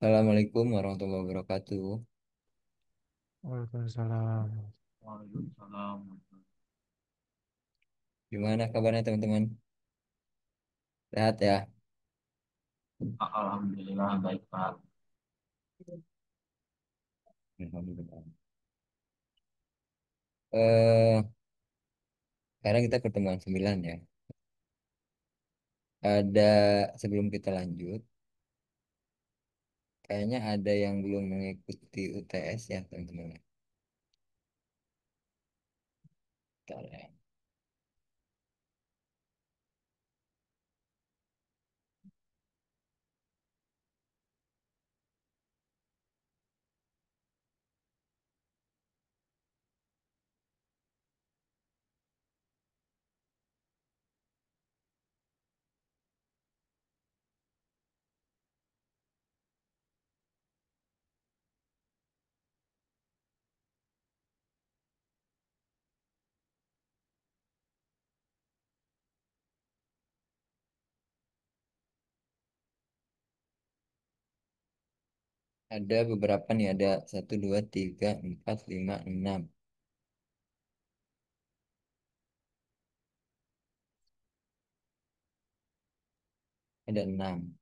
Assalamualaikum warahmatullahi wabarakatuh. Waalaikumsalam. Waalaikumsalam. Gimana kabarnya teman-teman? Sehat ya? Alhamdulillah baik Pak. Alhamdulillah. Eh, Sekarang kita pertemuan 9 ya. Ada sebelum kita lanjut, kayaknya ada yang belum mengikuti UTS ya teman-teman. Bentar ya. Ada beberapa nih, ada satu, dua, tiga, empat, lima, enam. Ada 6.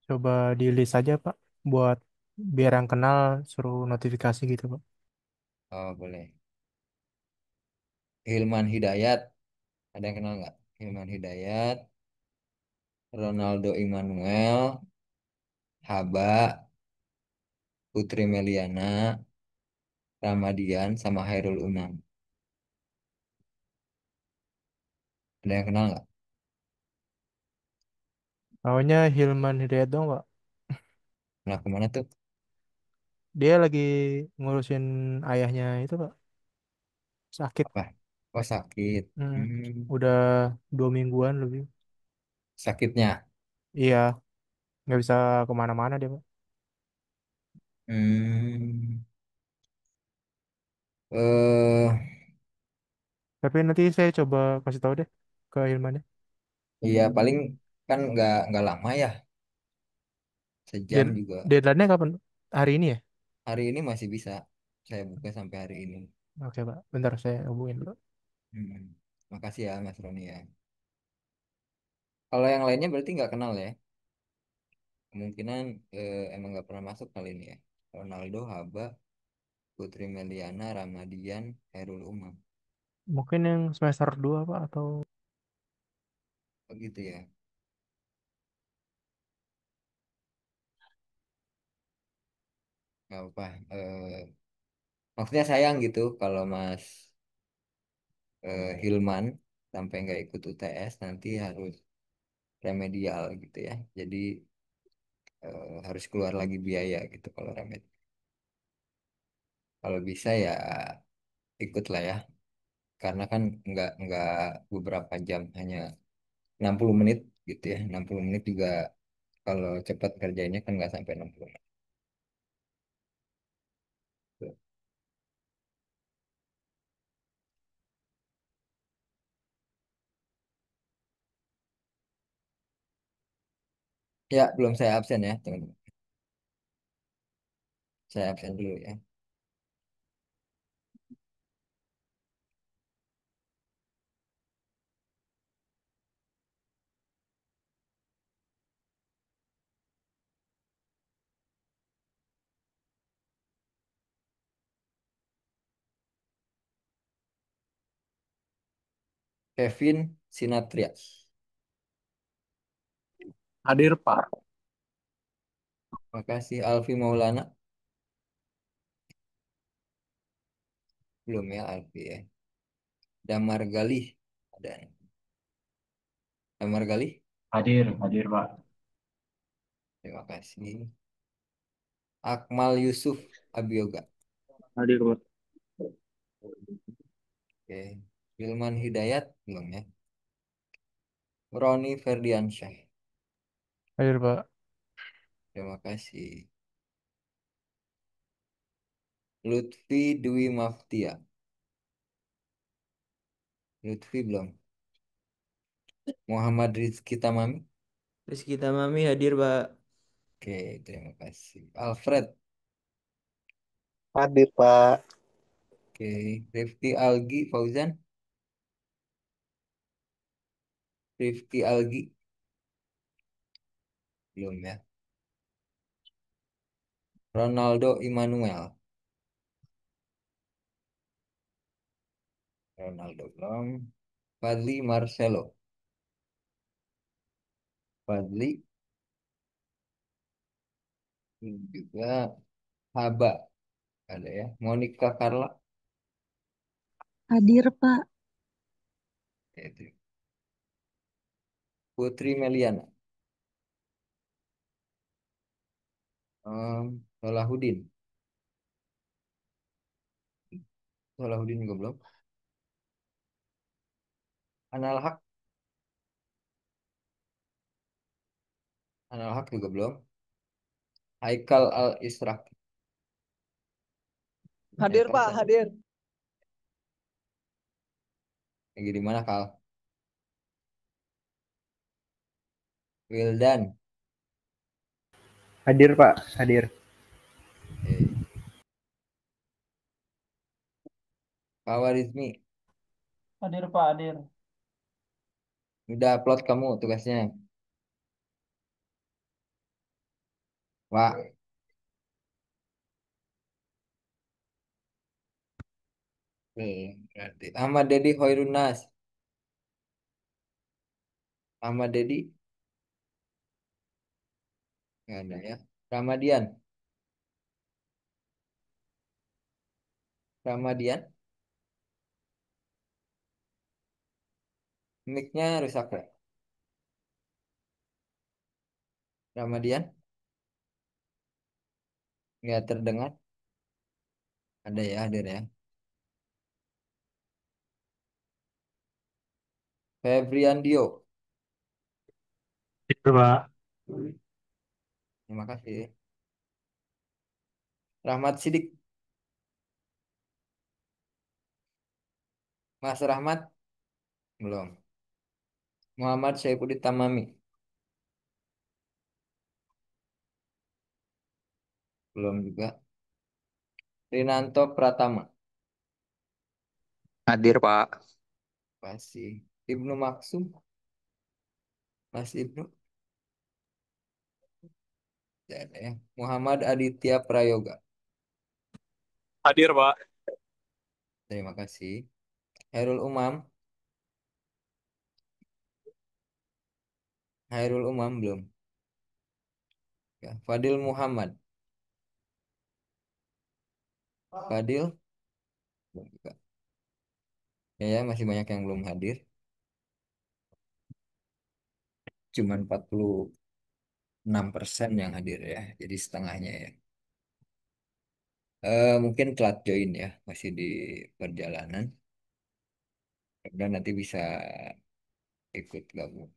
Coba di list aja, Pak, buat biar yang kenal suruh notifikasi gitu, Pak. Oh boleh. Hilman Hidayat, ada yang kenal nggak? Hilman Hidayat, Ronaldo Immanuel, Haba, Putri Meliana, Ramadian, sama Hairul Unam. Ada yang kenal nggak? Awalnya Hilman Hidayat dong, Pak. Nah, kemana tuh? Dia lagi ngurusin ayahnya itu, Pak. Sakit. Apa? Oh, sakit. Hmm, Hmm, udah 2 mingguan lebih. sakitnya. Iya, nggak bisa kemana-mana dia, Pak. Hmm. Eh, Tapi nanti saya coba kasih tahu deh ke Hilmannya. iya paling kan nggak lama ya, sejam Dead- juga. Deadline-nya kapan? Hari ini ya? Hari ini masih bisa. Saya buka sampai hari ini. Oke, Pak. Bentar saya hubungin dulu. Hmm. Makasih ya, Mas Roni ya. Kalau yang lainnya berarti nggak kenal ya? Kemungkinan emang nggak pernah masuk kali ini ya. Ronaldo, Haba, Putri Meliana, Ramadian, Hairul Umam. Mungkin yang semester 2 Pak, atau Begitu ya. Nggak apa. Maksudnya sayang gitu kalau Mas Hilman sampai nggak ikut UTS nanti harus remedial gitu ya. Jadi harus keluar lagi biaya gitu kalau remedi. Kalau bisa ya ikut lah ya. Karena kan nggak beberapa jam, hanya 60 menit gitu ya. 60 menit juga kalau cepat kerjanya kan nggak sampai 60 menit. Ya, belum saya absen ya, teman-teman. Saya absen dulu ya. Kevin Sinatrias. Hadir Pak. Makasih Alfi Maulana. Belum ya Alfi ya. Damar Galih. Ada. Damar Galih. Hadir Pak. Terima kasih. Akmal Yusuf Abioga. Hadir Pak. Oke. Hilman Hidayat. Belum ya. Roni Ferdiansyah. hadir, Pak. Terima kasih. Lutfi Dwi Maftia. Lutfi belum. Muhammad Rizky Tamami. Rizky Tamami hadir, Pak. Oke, terima kasih. Alfred. Hadir, Pak. Oke, Rifki Algi Fauzan. Rifki Algi belum ya. Ronaldo Immanuel. Ronaldo belum. Fadli Marcelo. Fadli juga. Haba ada ya. Monica Carla. Hadir, Pak. Itu. Putri Meliana. Salahuddin. Salahuddin juga belum. Anal Haq. Anal Haq juga belum. Haikal Al Israk. Hadir Haikal Pak, siapa? hadir. Lagi di mana Kal? Wildan. Hadir, Pak. Hadir. Eh, Kawarizmi. Hadir Pak, hadir. Udah upload kamu tugasnya. Wah, berarti Ahmad Dedi Hoirunas. Ahmad Dedi nggak ada ya. Ramadian. Ramadian. Mic-nya rusak ya. Ramadian nggak terdengar. Ada ya, hadir ya. Febrian Dio. Hadir Pak. Terima kasih. Rahmat Sidik. Mas Rahmat belum. Muhammad Saifuddin Tamami belum juga. Rinanto Pratama Hadir, Pak. masih. Ibnu Maksum Mas Ibnu tidak ada ya. Muhammad Aditya Prayoga. Hadir Pak. Terima kasih. Hairul Umam. Hairul Umam belum. Ya. Fadil Muhammad. Fadil belum juga. Ya, ya, masih banyak yang belum hadir. Cuman 46% yang hadir ya. Jadi setengahnya ya. Mungkin telat join ya. Masih di perjalanan. Dan nanti bisa ikut gabung.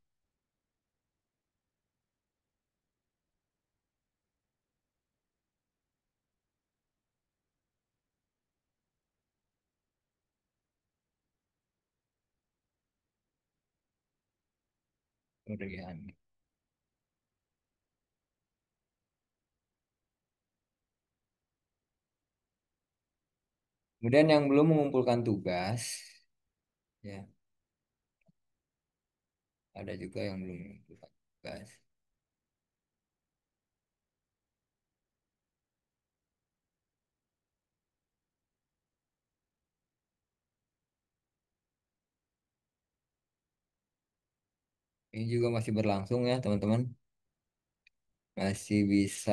Kemudian. Kemudian yang belum mengumpulkan tugas. Ya, ada juga yang belum mengumpulkan tugas. Ini juga masih berlangsung ya teman-teman. Masih bisa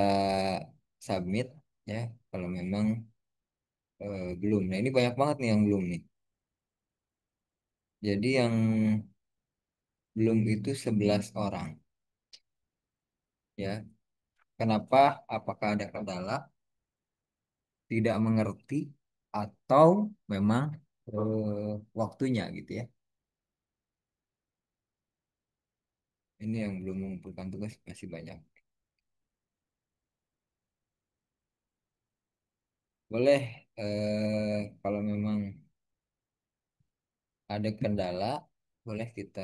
submit ya kalau memang belum. Nah ini banyak banget nih yang belum nih. Jadi yang belum itu 11 orang ya. Kenapa? Apakah ada kendala? Tidak mengerti atau memang waktunya gitu ya. Ini yang belum mengumpulkan tugas masih banyak. Boleh kalau memang ada kendala, boleh kita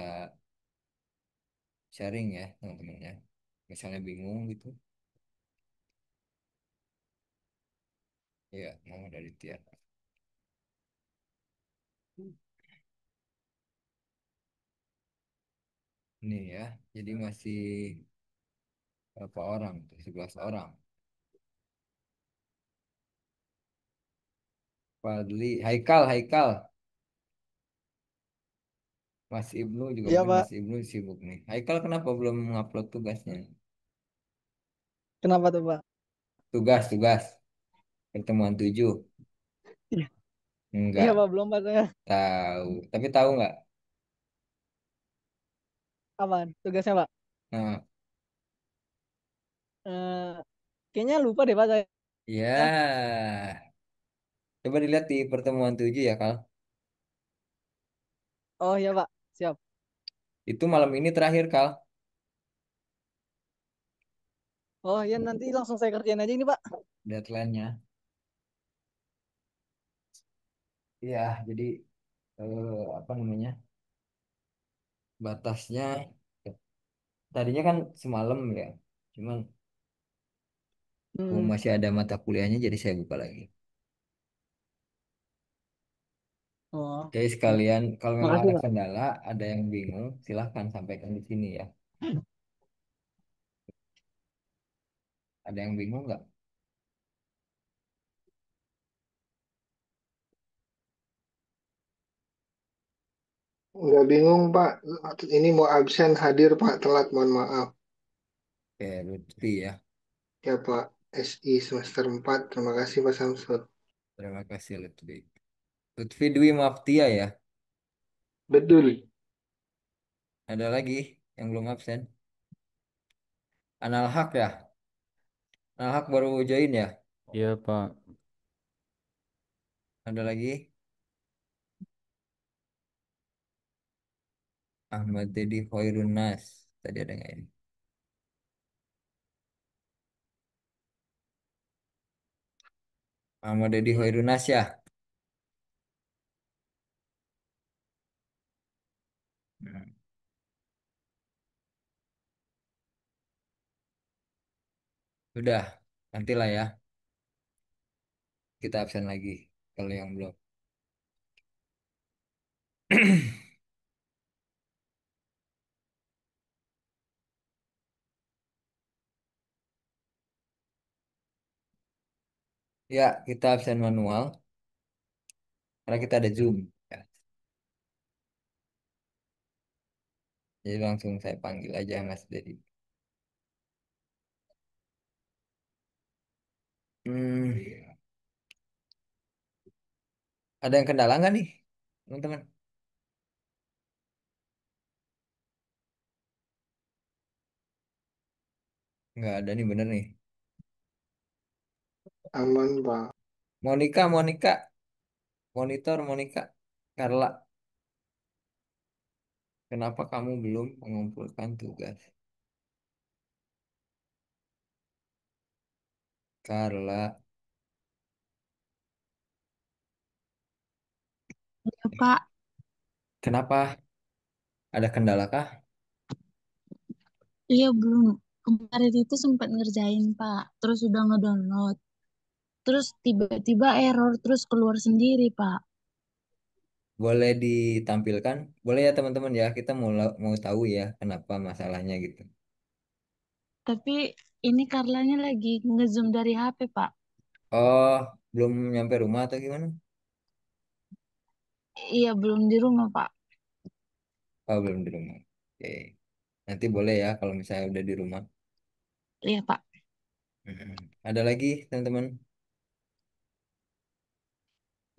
sharing ya teman-teman ya. Misalnya bingung gitu, ya Muhammad Aditya. Nih ya, jadi masih berapa orang? Tuh? 11 orang. Fadli, Haikal, Haikal. Mas Ibnu juga Iya, mungkin Pak. Mas Ibnu sibuk nih. Haikal kenapa belum mengupload tugasnya? Kenapa tuh, Pak? Tugas, tugas. Pertemuan 7. Iya, iya, Enggak Pak, belum, Pak, saya. tahu. Tapi tahu nggak? Aman, tugasnya, Pak. Nah, Eh, kayaknya lupa deh, Pak, saya. ya. Coba dilihat di pertemuan 7 ya, Kal. Oh, iya, Pak. Siap. Itu malam ini terakhir, Kal. Oh, iya, nanti langsung saya kerjain aja ini, Pak. Deadline-nya. Iya, jadi apa namanya? Batasnya tadinya kan semalam ya. Cuman Hmm. masih ada mata kuliahnya jadi saya buka lagi. Oh, Jadi iya. sekalian kalau memang Makasih, ada Pak. kendala, ada yang bingung, silahkan sampaikan di sini ya. Ada yang bingung nggak? Nggak bingung, Pak. Ini mau absen hadir, Pak. Telat, mohon maaf. Oke, Lutfi ya. Ya, Pak. SI semester 4. Terima kasih, Pak Samsud. Terima kasih Lutfi. Lutfi Dwi Maftia ya. Betul. Ada lagi yang belum absen. Anal Haq ya. Anal Haq baru join ya. Iya, Pak. Ada lagi. Ahmad Dedi Hoirun Nas. Tadi ada nggak ini? Ahmad Dedi Hoirun Nas ya. Hmm. Udah, nantilah ya. Kita absen lagi. Kalau yang belum. Ya, kita absen manual. Karena kita ada Zoom. Ya. Jadi langsung saya panggil aja Mas Dedi. Hmm, ada yang kendala nggak nih, teman-teman? Nggak ada nih, bener nih. Aman, Pak. Monica, Monica, monitor Monica. Carla, kenapa kamu belum mengumpulkan tugas? Carla, Ya, Pak, kenapa? Ada kendala kah? iya belum. Kemarin itu sempat ngerjain, Pak. Terus udah ngedownload. Terus tiba-tiba error, terus keluar sendiri, Pak. Boleh ditampilkan? Boleh ya teman-teman ya, kita mau tahu ya kenapa masalahnya gitu. Tapi ini Carlanya lagi ngezoom dari HP, Pak. Oh, belum nyampe rumah atau gimana? Iya, belum di rumah, Pak. Oh, belum di rumah. Oke. Nanti boleh ya kalau misalnya udah di rumah. Iya, Pak. Ada lagi teman-teman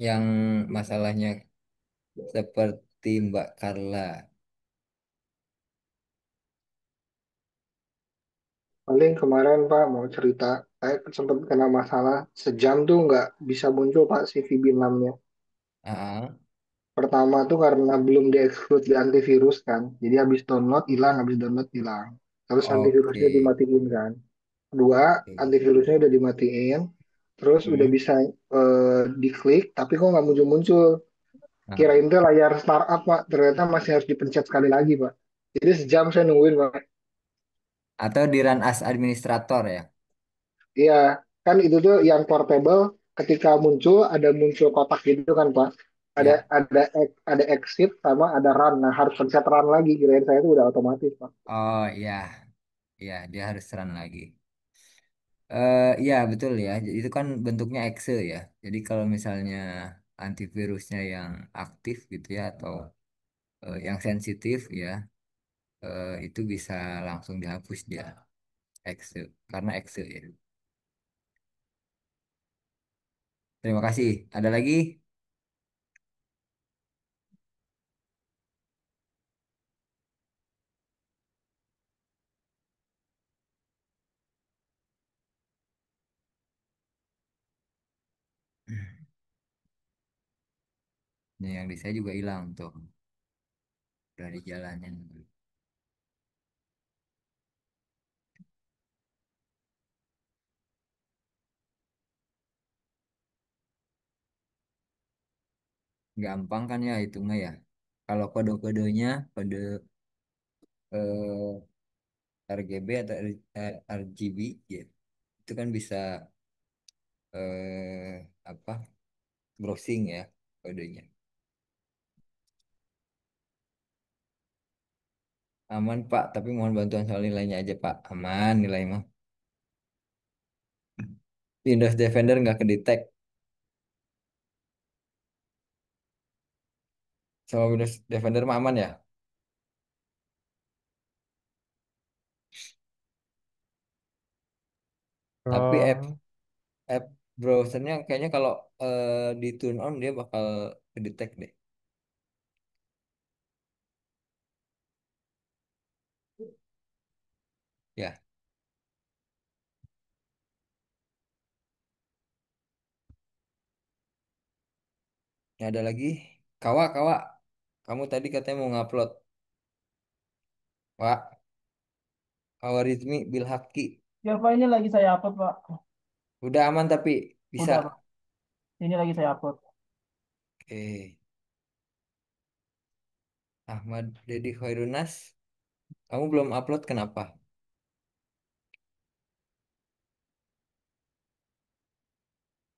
yang masalahnya seperti Mbak Carla. Paling kemarin, Pak, mau cerita. Saya sempat kena masalah. Sejam tuh nggak bisa muncul, Pak, si VB6-nya. Ah, Pertama tuh karena belum di-exclude di antivirus kan. Jadi habis download hilang, habis download hilang. Terus oke. antivirusnya dimatiin kan. Kedua, Oke. antivirusnya udah dimatiin. Terus udah Hmm. bisa diklik, tapi kok nggak muncul-muncul. Ah, Kirain tuh layar startup, Pak. Ternyata masih harus dipencet sekali lagi, Pak. Jadi sejam saya nungguin Pak. Atau di run as administrator ya? Iya, kan itu tuh yang portable ketika muncul kotak gitu kan Pak. Ada Ya. ada exit sama ada run. Nah, harus pencet run lagi. Kirain saya itu udah otomatis Pak. Oh iya, iya dia harus run lagi. Iya betul ya. Itu kan bentuknya Excel ya. Jadi kalau misalnya antivirusnya yang aktif gitu ya atau yang sensitif ya, itu bisa langsung dihapus dia Excel karena Excel ya. Terima kasih. Ada lagi? Ini yang di saya juga hilang tuh dari jalannya. Gampang kan ya itu mah ya. Kalau kode-kodenya kode eh, RGB atau RGB ya, itu kan bisa apa browsing ya kodenya. Aman Pak, tapi mohon bantuan soal nilainya aja Pak. Aman nilai mah. Windows Defender nggak kedetek. Sama Windows Defender mah aman ya. Tapi Oh, app browsernya kayaknya kalau di turn on dia bakal kedetek deh. Ya, nggak ada lagi. Kawa, kamu tadi katanya mau ngupload. Pak, Kawarizmi Bilhaki. Ya Pak, ini lagi saya upload Pak. Udah aman tapi bisa. Udah Pak, ini lagi saya upload. Oke. Ahmad Deddy Khairunas, kamu belum upload kenapa?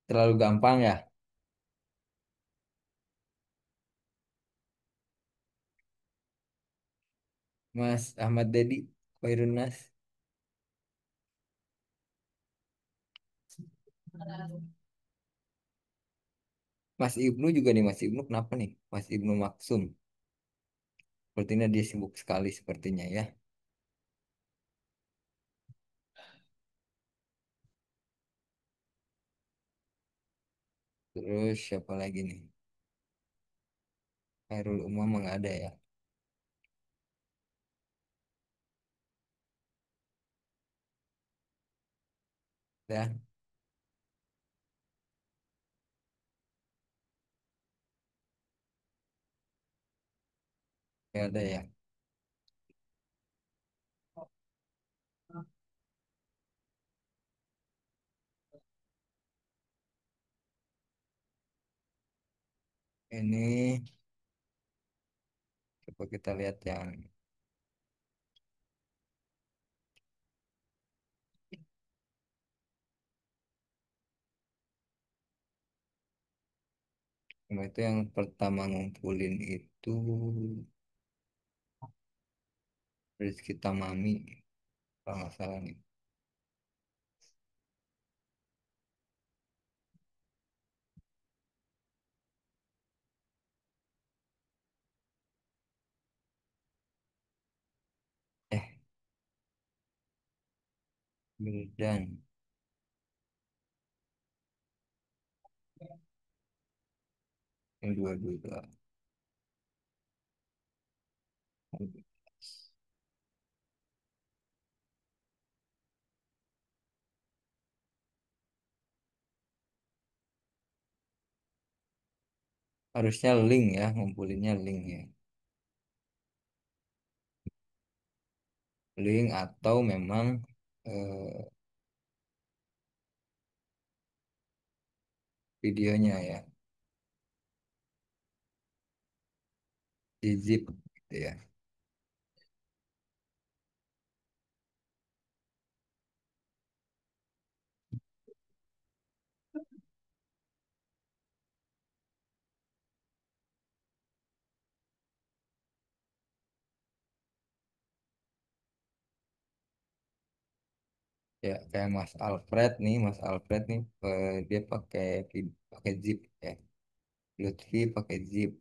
Terlalu gampang ya? Mas Ahmad Deddy Khairunas. Mas Ibnu juga nih, Mas Ibnu kenapa nih? Mas Ibnu Maksum. Sepertinya dia sibuk sekali sepertinya ya. Terus siapa lagi nih? Khairul Umam nggak ada ya? Ya, nggak ada ya. Ini coba kita lihat yang itu yang pertama ngumpulin itu Rizky Tamami kalau nggak salah nih. Eh, Wildan. Yang dua-dua. Harusnya link ya, ngumpulinnya link ya. Link atau memang eh, videonya ya, di zip gitu ya. Ya kayak Mas Alfred nih, dia pakai zip ya. Lutfi pakai zip.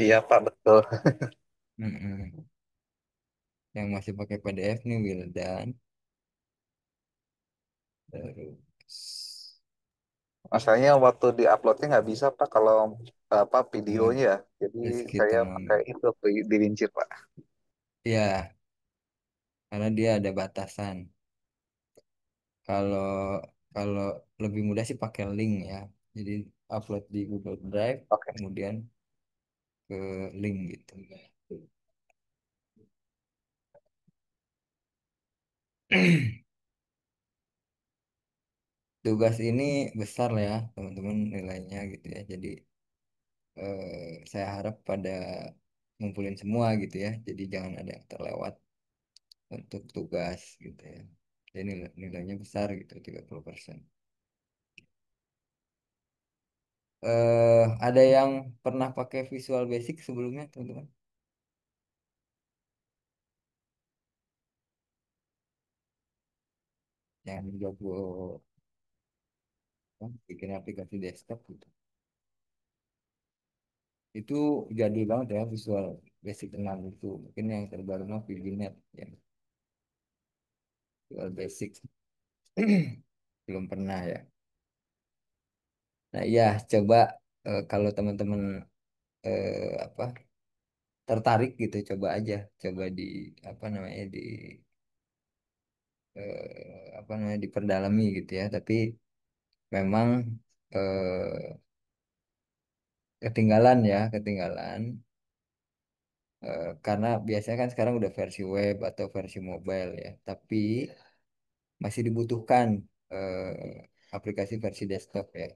Iya Pak, betul. Mm-mm. Yang masih pakai PDF nih Wildan. Terus Masalahnya waktu di-uploadnya nggak bisa Pak kalau apa hmm, videonya ya. Jadi Rizky saya pakai Tamamu. itu dilincir Pak. Ya, karena dia ada batasan. Kalau kalau lebih mudah sih pakai link ya. Jadi upload di Google Drive, Oke. kemudian ke link gitu. Tugas ini besar lah ya, teman-teman nilainya gitu ya. Jadi saya harap pada ngumpulin semua gitu ya. Jadi jangan ada yang terlewat untuk tugas gitu ya. Jadi nilainya besar gitu, 30%. Ada yang pernah pakai Visual Basic sebelumnya, teman-teman? Yang jago bikin aplikasi desktop gitu. Itu jadul banget ya Visual Basic 6 itu. Mungkin yang terbaru mah VBNet ya. Visual Basic belum pernah ya. Nah, iya coba kalau teman-teman apa tertarik gitu coba aja coba di apa namanya apa namanya diperdalami gitu ya. Tapi memang ketinggalan ya, ketinggalan. Karena biasanya kan sekarang udah versi web atau versi mobile ya, tapi masih dibutuhkan aplikasi versi desktop ya.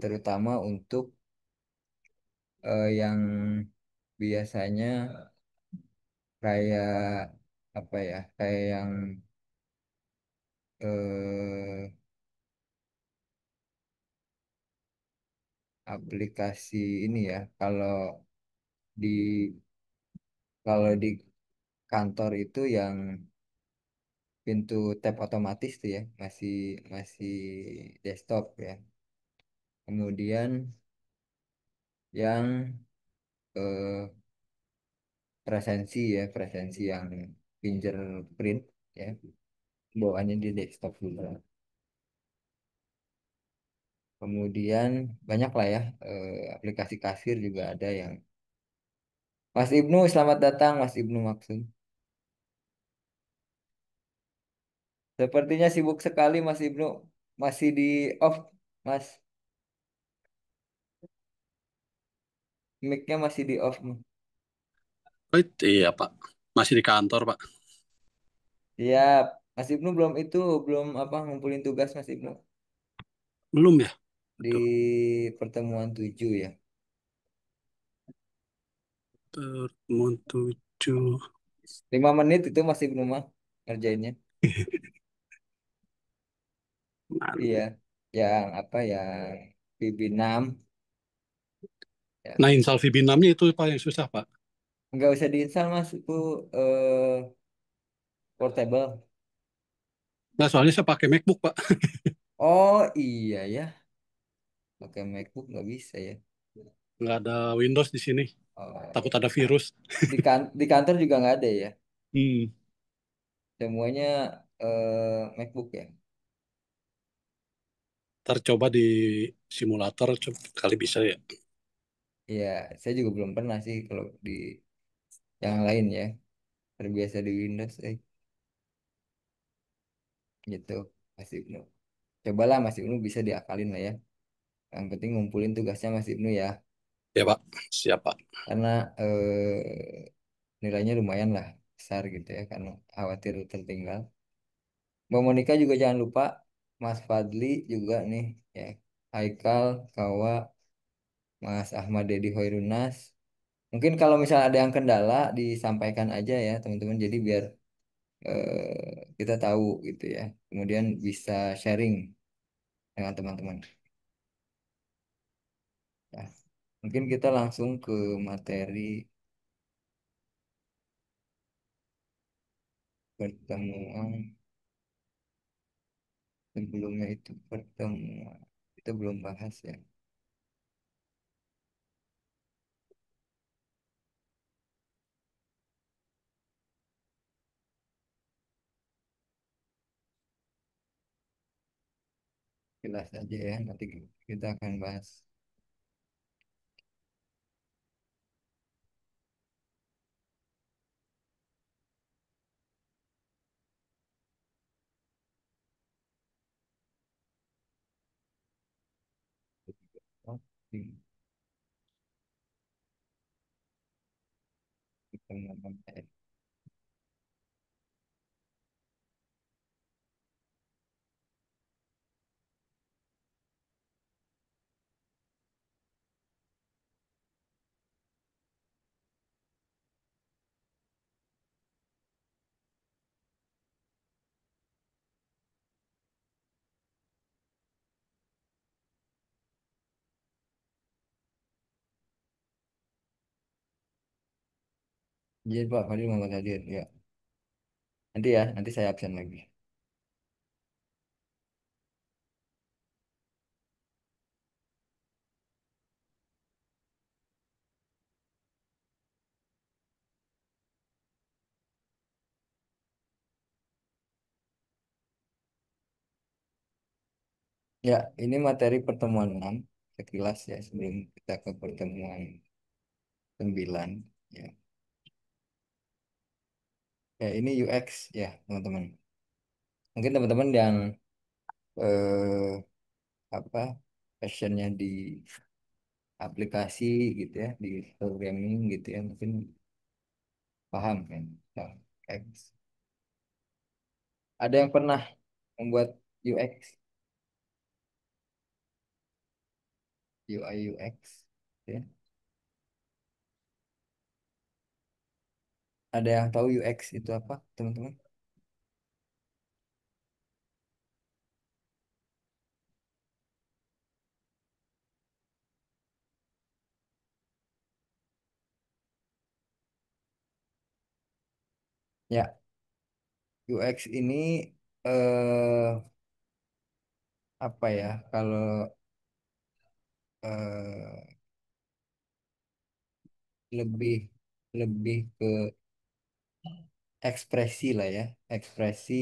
Terutama untuk yang biasanya kayak apa ya, kayak yang eh, aplikasi ini ya. Di kalau di kantor itu yang pintu tab otomatis tuh ya masih masih desktop ya. Kemudian yang eh, presensi yang fingerprint ya bawaannya di desktop juga. Kemudian banyak lah ya aplikasi kasir juga ada yang Mas Ibnu, selamat datang Mas Ibnu Maksum. Sepertinya sibuk sekali Mas Ibnu. Masih di off, Mas. Mic-nya masih di off. Oh, iya Pak, masih di kantor Pak. Iya, Mas Ibnu belum apa ngumpulin tugas Mas Ibnu Belum ya? di Aduh, pertemuan 7 ya. pertemuan 7. 5 menit itu Mas Ibnu mah ngerjainnya. Iya, Mana? yang apa yang VB6 ya. Nah, install VB6-nya itu Pak yang susah Pak. Nggak usah diinstal Mas, itu eh, portable. Nah, soalnya saya pakai MacBook Pak. Oh iya ya, pakai MacBook nggak bisa ya. Nggak ada Windows di sini. Oh, Takut ada virus. di kantor juga nggak ada ya. Hmm, Semuanya MacBook ya. ntar coba di simulator, kali bisa ya. Iya, saya juga belum pernah sih kalau di yang lain ya. Terbiasa di Windows, gitu. Mas Ibnu. Cobalah Mas Ibnu bisa diakalin lah ya. Yang penting ngumpulin tugasnya Mas Ibnu ya. Ya Pak, siap Pak. Karena nilainya lumayan lah besar gitu ya. Karena khawatir tertinggal. Mbak Monika juga jangan lupa. Mas Fadli juga nih ya. Haikal, Kawa, Mas Ahmad Dedi Hoirunas. Mungkin kalau misalnya ada yang kendala disampaikan aja ya teman-teman. Jadi biar kita tahu gitu ya. Kemudian bisa sharing dengan teman-teman. Ya, mungkin kita langsung ke materi pertemuan sebelumnya itu pertemuan kita belum bahas ya. Jelas aja ya, nanti kita akan bahas. Oh, di pertemuan. Jadi Pak Fadil mau hadir ya. Nanti ya, nanti saya absen lagi. Ya, ini materi pertemuan 6 sekilas ya sebelum kita ke pertemuan 9 ya. Ya, ini UX ya, teman-teman. Mungkin teman-teman yang eh, apa passionnya di aplikasi gitu ya, di programming gitu ya, mungkin paham kan. Ya, UX. Ada yang pernah membuat UX, UI UX ya. Ada yang tahu UX itu apa, teman-teman? Ya, UX ini apa ya? Kalau eh, lebih lebih ke ekspresi lah ya, ekspresi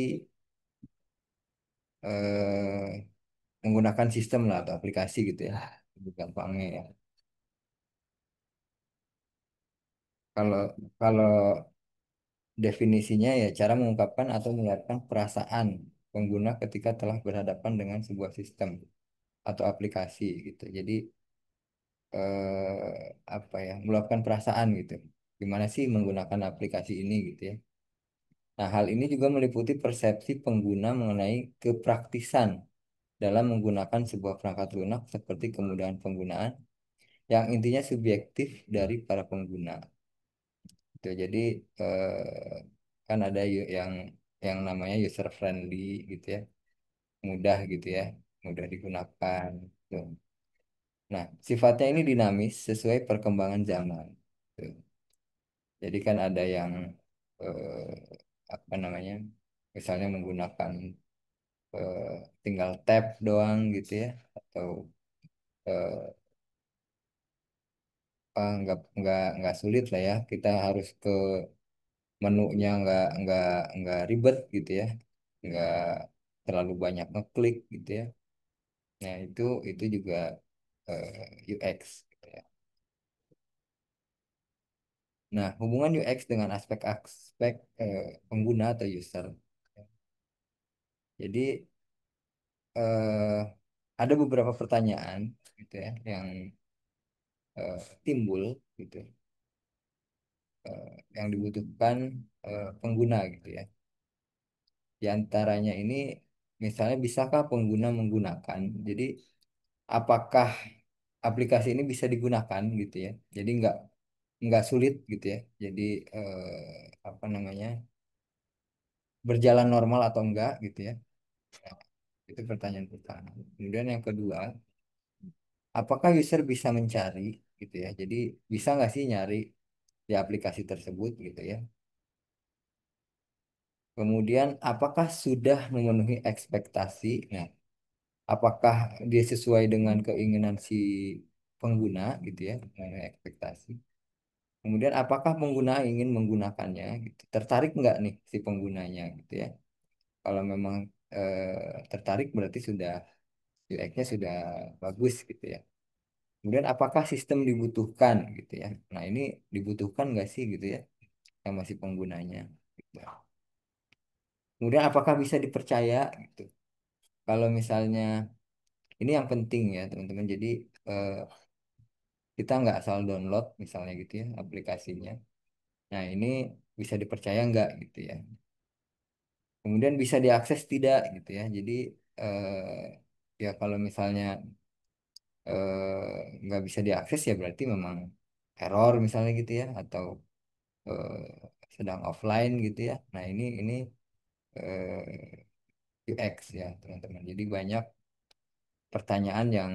menggunakan sistem lah atau aplikasi gitu ya, lebih gampangnya ya. Kalau kalau definisinya ya cara mengungkapkan atau mengeluarkan perasaan pengguna ketika telah berhadapan dengan sebuah sistem atau aplikasi gitu. Jadi apa ya, meluapkan perasaan gitu. Gimana sih menggunakan aplikasi ini gitu ya. Nah, hal ini juga meliputi persepsi pengguna mengenai kepraktisan dalam menggunakan sebuah perangkat lunak seperti kemudahan penggunaan yang intinya subjektif dari para pengguna. Gitu. Jadi kan ada yang namanya user friendly gitu ya, mudah gitu ya, mudah digunakan. Gitu. Nah, sifatnya ini dinamis sesuai perkembangan zaman. Gitu. Jadi kan ada yang apa namanya, misalnya menggunakan tinggal tap doang gitu ya, atau eh, nggak sulit lah ya. Kita harus ke menunya nggak ribet gitu ya, nggak terlalu banyak ngeklik gitu ya. Nah itu juga UX gitu ya. Nah, hubungan UX dengan aspek-aspek pengguna atau user. Jadi eh, ada beberapa pertanyaan gitu ya yang timbul gitu, yang dibutuhkan pengguna gitu ya. Di antaranya ini misalnya bisakah pengguna menggunakan? Jadi apakah aplikasi ini bisa digunakan gitu ya? Jadi nggak sulit gitu ya. Jadi apa namanya, berjalan normal atau enggak gitu ya. Nah, itu pertanyaan pertama. Kemudian yang kedua, apakah user bisa mencari gitu ya? Jadi bisa nggak sih nyari di aplikasi tersebut gitu ya? Kemudian apakah sudah memenuhi ekspektasi? Nah, apakah dia sesuai dengan keinginan si pengguna gitu ya, memenuhi ekspektasi. Kemudian apakah pengguna ingin menggunakannya gitu. Tertarik nggak nih si penggunanya gitu ya. Kalau memang tertarik berarti sudah UX-nya sudah bagus gitu ya. Kemudian apakah sistem dibutuhkan gitu ya. Nah, ini dibutuhkan nggak sih gitu ya sama si penggunanya gitu. Kemudian apakah bisa dipercaya gitu. Kalau misalnya ini yang penting ya teman-teman. Jadi eh, kita nggak asal download misalnya gitu ya aplikasinya. Nah, ini bisa dipercaya nggak gitu ya. Kemudian bisa diakses tidak gitu ya. Jadi ya kalau misalnya nggak bisa diakses ya berarti memang error misalnya gitu ya atau sedang offline gitu ya. Nah, ini UX ya teman-teman. Jadi banyak pertanyaan yang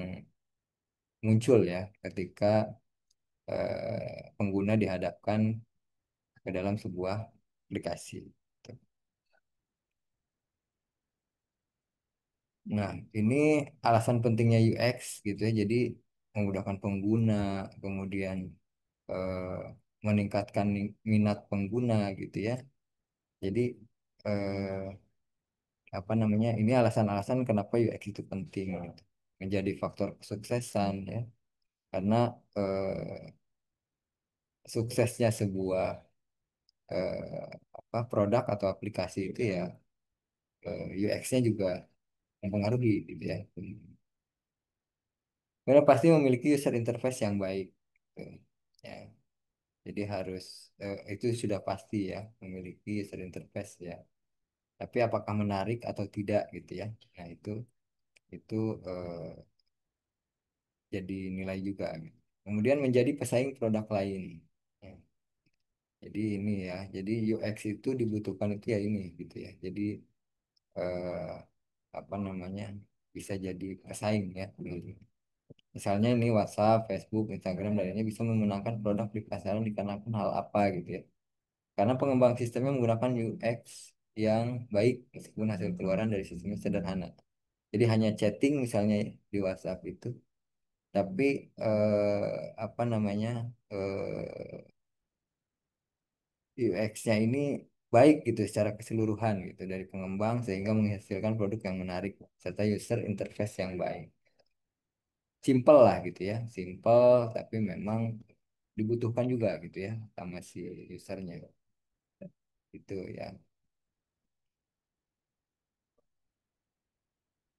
muncul ya ketika pengguna dihadapkan ke dalam sebuah aplikasi. Nah, ini alasan pentingnya UX gitu ya. Jadi memudahkan pengguna, kemudian eh, meningkatkan minat pengguna gitu ya. Jadi eh, apa namanya? Ini alasan-alasan kenapa UX itu penting gitu. Menjadi faktor kesuksesan ya. Karena suksesnya sebuah apa produk atau aplikasi itu ya UX-nya juga mempengaruhi gitu ya. Karena pasti memiliki user interface yang baik. Gitu. Ya. Jadi harus itu sudah pasti ya memiliki user interface ya. Tapi apakah menarik atau tidak gitu ya. Nah, itu jadi nilai juga gitu. Kemudian menjadi pesaing produk lain. Ya. Jadi ini ya. Jadi UX itu dibutuhkan itu ya ini gitu ya. Jadi eh, apa namanya? Bisa jadi pesaing ya. Misalnya ini WhatsApp, Facebook, Instagram, dan lainnya bisa memenangkan produk di pasaran dikarenakan hal apa gitu ya. Karena pengembang sistemnya menggunakan UX yang baik meskipun hasil keluaran dari sistemnya sederhana. Jadi hanya chatting misalnya di WhatsApp itu, tapi apa namanya UX-nya ini baik gitu secara keseluruhan gitu dari pengembang sehingga menghasilkan produk yang menarik serta user interface yang baik. Simple lah gitu ya, simple tapi memang dibutuhkan juga gitu ya sama si usernya itu ya.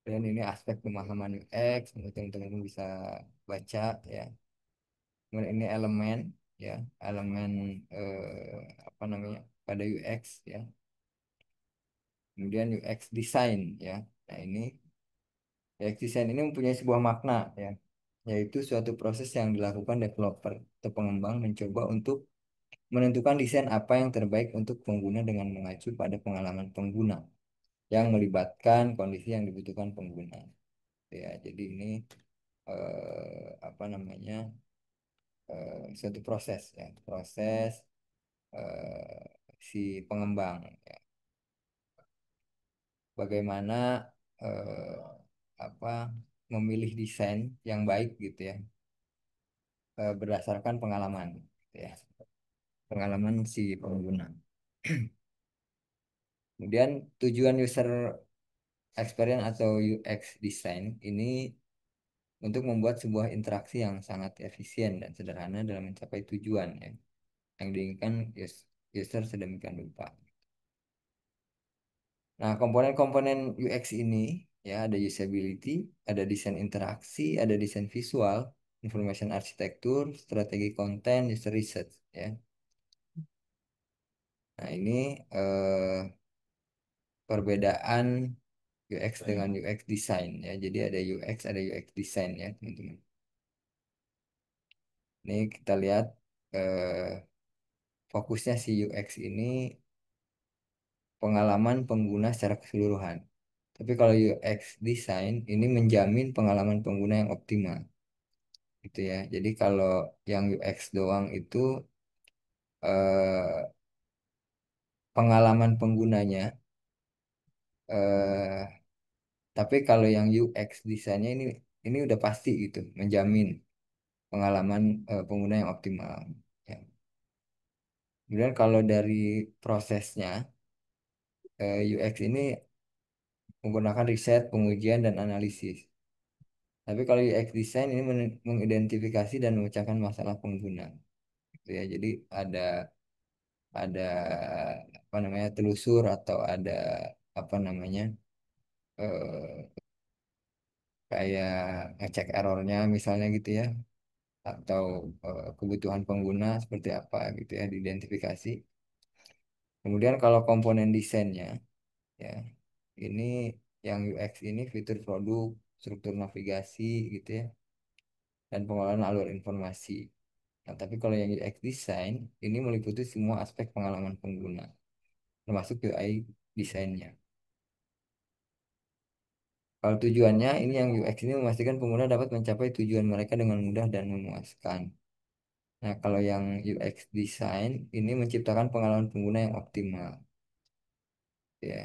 Dan ini aspek pemahaman UX, mungkin teman-teman bisa baca ya. Kemudian ini elemen ya, elemen apa namanya pada UX ya. Kemudian UX design ya. Nah, ini UX design ini mempunyai sebuah makna ya, yaitu suatu proses yang dilakukan developer atau pengembang mencoba untuk menentukan desain apa yang terbaik untuk pengguna dengan mengacu pada pengalaman pengguna yang melibatkan kondisi yang dibutuhkan pengguna. Ya, jadi ini apa namanya suatu proses ya, proses si pengembang ya. Bagaimana eh, apa memilih desain yang baik gitu ya berdasarkan pengalaman gitu ya, pengalaman si pengguna. Kemudian tujuan user experience atau UX design ini untuk membuat sebuah interaksi yang sangat efisien dan sederhana dalam mencapai tujuan ya, yang diinginkan user sedemikian rupa. Nah, komponen-komponen UX ini ya ada usability, ada desain interaksi, ada desain visual, information arsitektur, strategi konten, user research ya. Nah, ini perbedaan UX dengan UX design ya. Jadi ada UX, ada UX design ya, teman-teman. Ini kita lihat fokusnya si UX ini pengalaman pengguna secara keseluruhan. Tapi kalau UX design ini menjamin pengalaman pengguna yang optimal. Gitu ya. Jadi kalau yang UX doang itu eh, pengalaman penggunanya. eh tapi kalau yang UX desainnya ini udah pasti gitu, menjamin pengalaman pengguna yang optimal. Ya. Kemudian kalau dari prosesnya, UX ini menggunakan riset, pengujian, dan analisis. Tapi kalau UX design ini mengidentifikasi dan memecahkan masalah pengguna. Gitu ya. Jadi ada apa namanya telusur atau ada apa namanya eh, kayak ngecek errornya misalnya gitu ya, atau kebutuhan pengguna seperti apa gitu ya diidentifikasi. Kemudian kalau komponen desainnya ya ini yang UX ini fitur produk, struktur navigasi gitu ya, dan pengelolaan alur informasi. Nah, tapi kalau yang UX design ini meliputi semua aspek pengalaman pengguna, termasuk UI desainnya. Kalau tujuannya ini yang UX ini memastikan pengguna dapat mencapai tujuan mereka dengan mudah dan memuaskan. Nah, kalau yang UX design ini menciptakan pengalaman pengguna yang optimal, ya.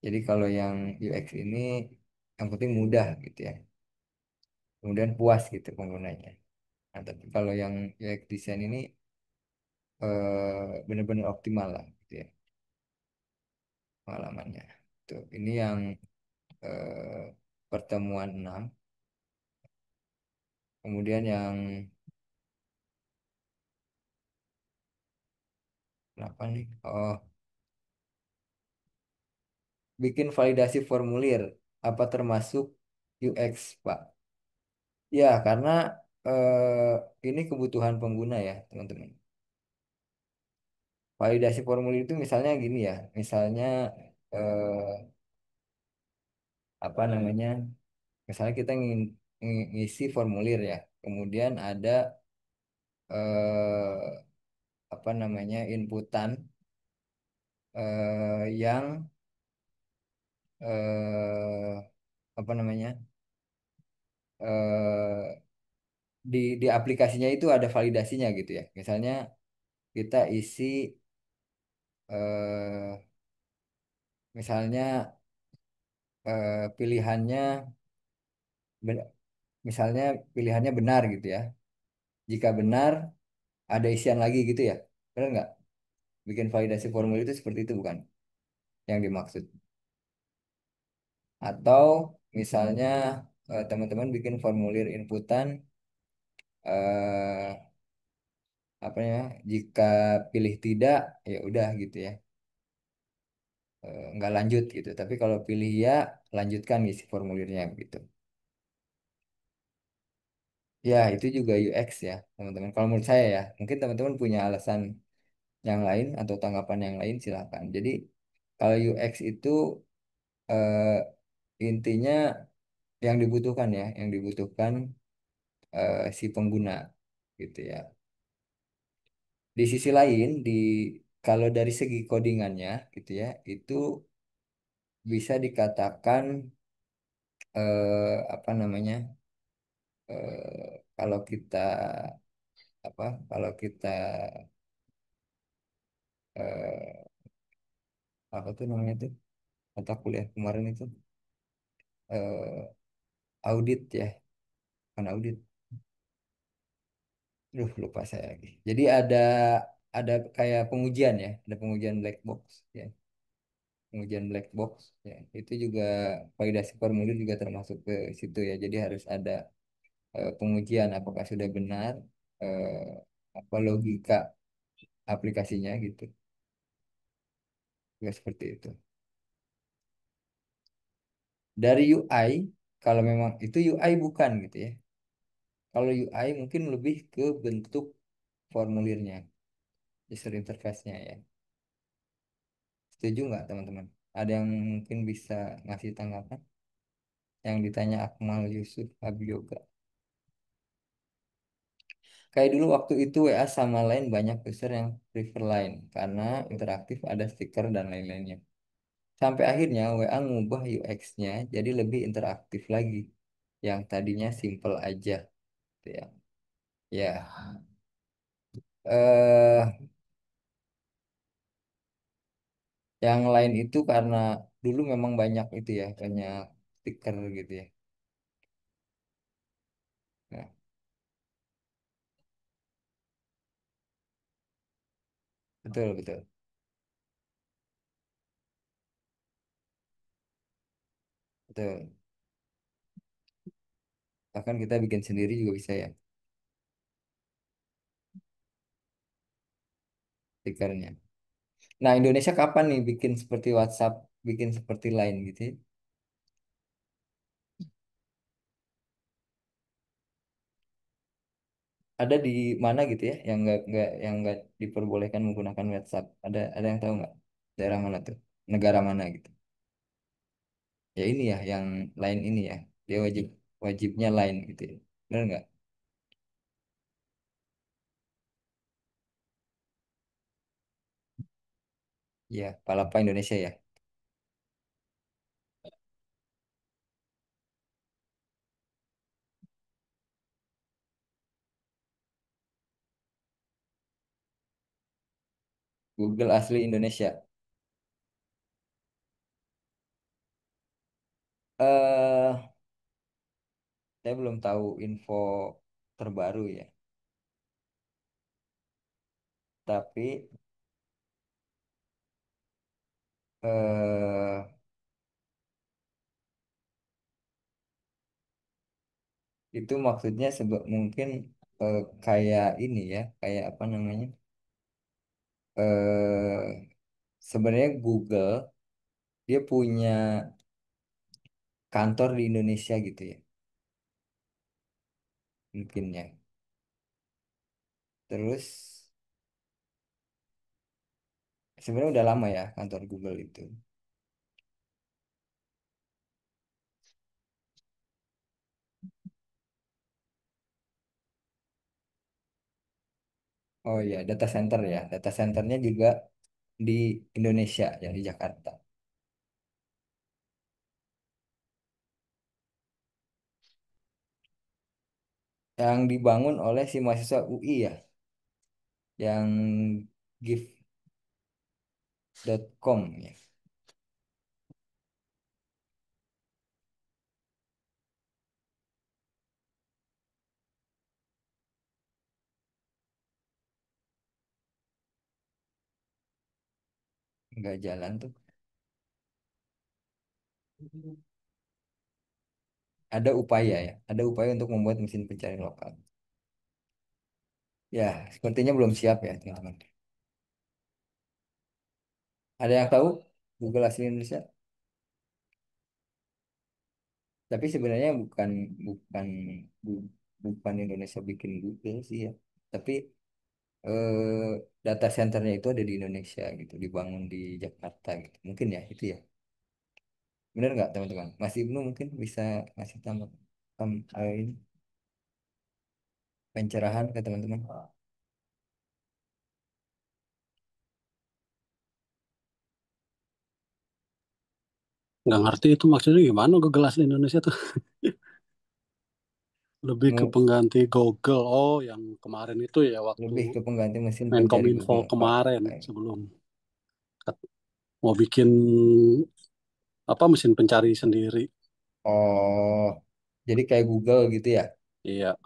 Jadi kalau yang UX ini yang penting mudah gitu ya, kemudian puas gitu penggunanya. Nah, tapi kalau yang UX design ini benar-benar optimal lah gitu ya pengalamannya. Tuh, ini yang eh, pertemuan 6. Kemudian yang 8 nih. Oh, bikin validasi formulir apa termasuk UX, Pak? Ya, karena ini kebutuhan pengguna ya, teman-teman. Validasi formulir itu misalnya gini ya, misalnya eh, apa namanya? Misalnya kita ngisi formulir ya, kemudian ada eh, apa namanya inputan yang apa namanya eh, di aplikasinya itu ada validasinya gitu ya. Misalnya kita isi eh, misalnya pilihannya ben- misalnya pilihannya benar gitu ya. Jika benar ada isian lagi gitu ya. Benar nggak? Bikin validasi formulir itu seperti itu bukan yang dimaksud. Atau misalnya teman-teman bikin formulir inputan eh, apa ya? Jika pilih tidak ya udah gitu ya. Nggak lanjut gitu. Tapi kalau pilih ya, lanjutkan isi formulirnya gitu. Ya, itu juga UX ya, teman-teman. Kalau menurut saya ya, mungkin teman-teman punya alasan yang lain atau tanggapan yang lain silakan. Jadi, kalau UX itu eh, intinya yang dibutuhkan si pengguna gitu ya. Di sisi lain, kalau dari segi codingannya gitu ya, itu bisa dikatakan apa namanya? Kalau kita apa kalau kita eh, apa tuh namanya tuh mata kuliah kemarin itu eh, audit ya kan audit lupa saya lagi jadi ada kayak pengujian ya ada pengujian black box ya pengujian black box ya itu juga validasi formulir juga termasuk ke situ ya jadi harus ada pengujian apakah sudah benar apa logika aplikasinya gitu ya seperti itu dari UI kalau memang itu UI bukan gitu ya. Kalau UI mungkin lebih ke bentuk formulirnya, user interface-nya ya. Setuju nggak teman-teman? Ada yang mungkin bisa ngasih tanggapan? Yang ditanya Akmal Yusuf Abioga. Kayak dulu waktu itu WA sama lain banyak user yang prefer Line karena interaktif ada stiker dan lain-lainnya. Sampai akhirnya WA ngubah UX-nya jadi lebih interaktif lagi. Yang tadinya simple aja, gitu ya. Ya, eh Yang lain itu karena dulu memang banyak itu ya, banyak stiker gitu ya. Nah, betul betul betul. Bahkan kita bikin sendiri juga bisa ya stikernya. Nah, Indonesia kapan nih bikin seperti WhatsApp, bikin seperti Line gitu ya? Ada di mana gitu ya yang nggak diperbolehkan menggunakan WhatsApp? Ada yang tahu nggak? Daerah mana tuh? Negara mana gitu? Ya ini ya, yang Line ini ya. Dia wajibnya Line gitu ya. Benar nggak? Ya, Palapa Indonesia ya. Google asli Indonesia. Eh, saya belum tahu info terbaru ya. Tapi eh itu maksudnya mungkin kayak ini ya, kayak apa namanya? eh Sebenarnya Google dia punya kantor di Indonesia gitu ya, mungkin ya. Terus sebenarnya udah lama ya kantor Google itu. Oh iya, data center ya. Data centernya juga di Indonesia ya, di Jakarta. Yang dibangun oleh si mahasiswa UI ya, yang gift.com ya. Nggak jalan tuh. Ada upaya ya, ada upaya untuk membuat mesin pencari lokal. Ya, sepertinya belum siap ya, teman-teman. Ada yang tahu Google asli Indonesia? Tapi sebenarnya bukan bu- bukan Indonesia bikin Google sih ya. Tapi data centernya itu ada di Indonesia gitu, dibangun di Jakarta gitu. Mungkin ya itu ya. Benar nggak teman-teman? Masih belum mungkin bisa ngasih tambah ini pencerahan ke teman-teman. Nggak ngerti itu maksudnya gimana Google Asli Indonesia tuh. Lebih ke Mu- pengganti Google. Oh, yang kemarin itu ya waktu Lebih ke pengganti mesin pencari Menkominfo Google. kemarin sebelum mau bikin apa mesin pencari sendiri. Oh, jadi kayak Google gitu ya? Iya,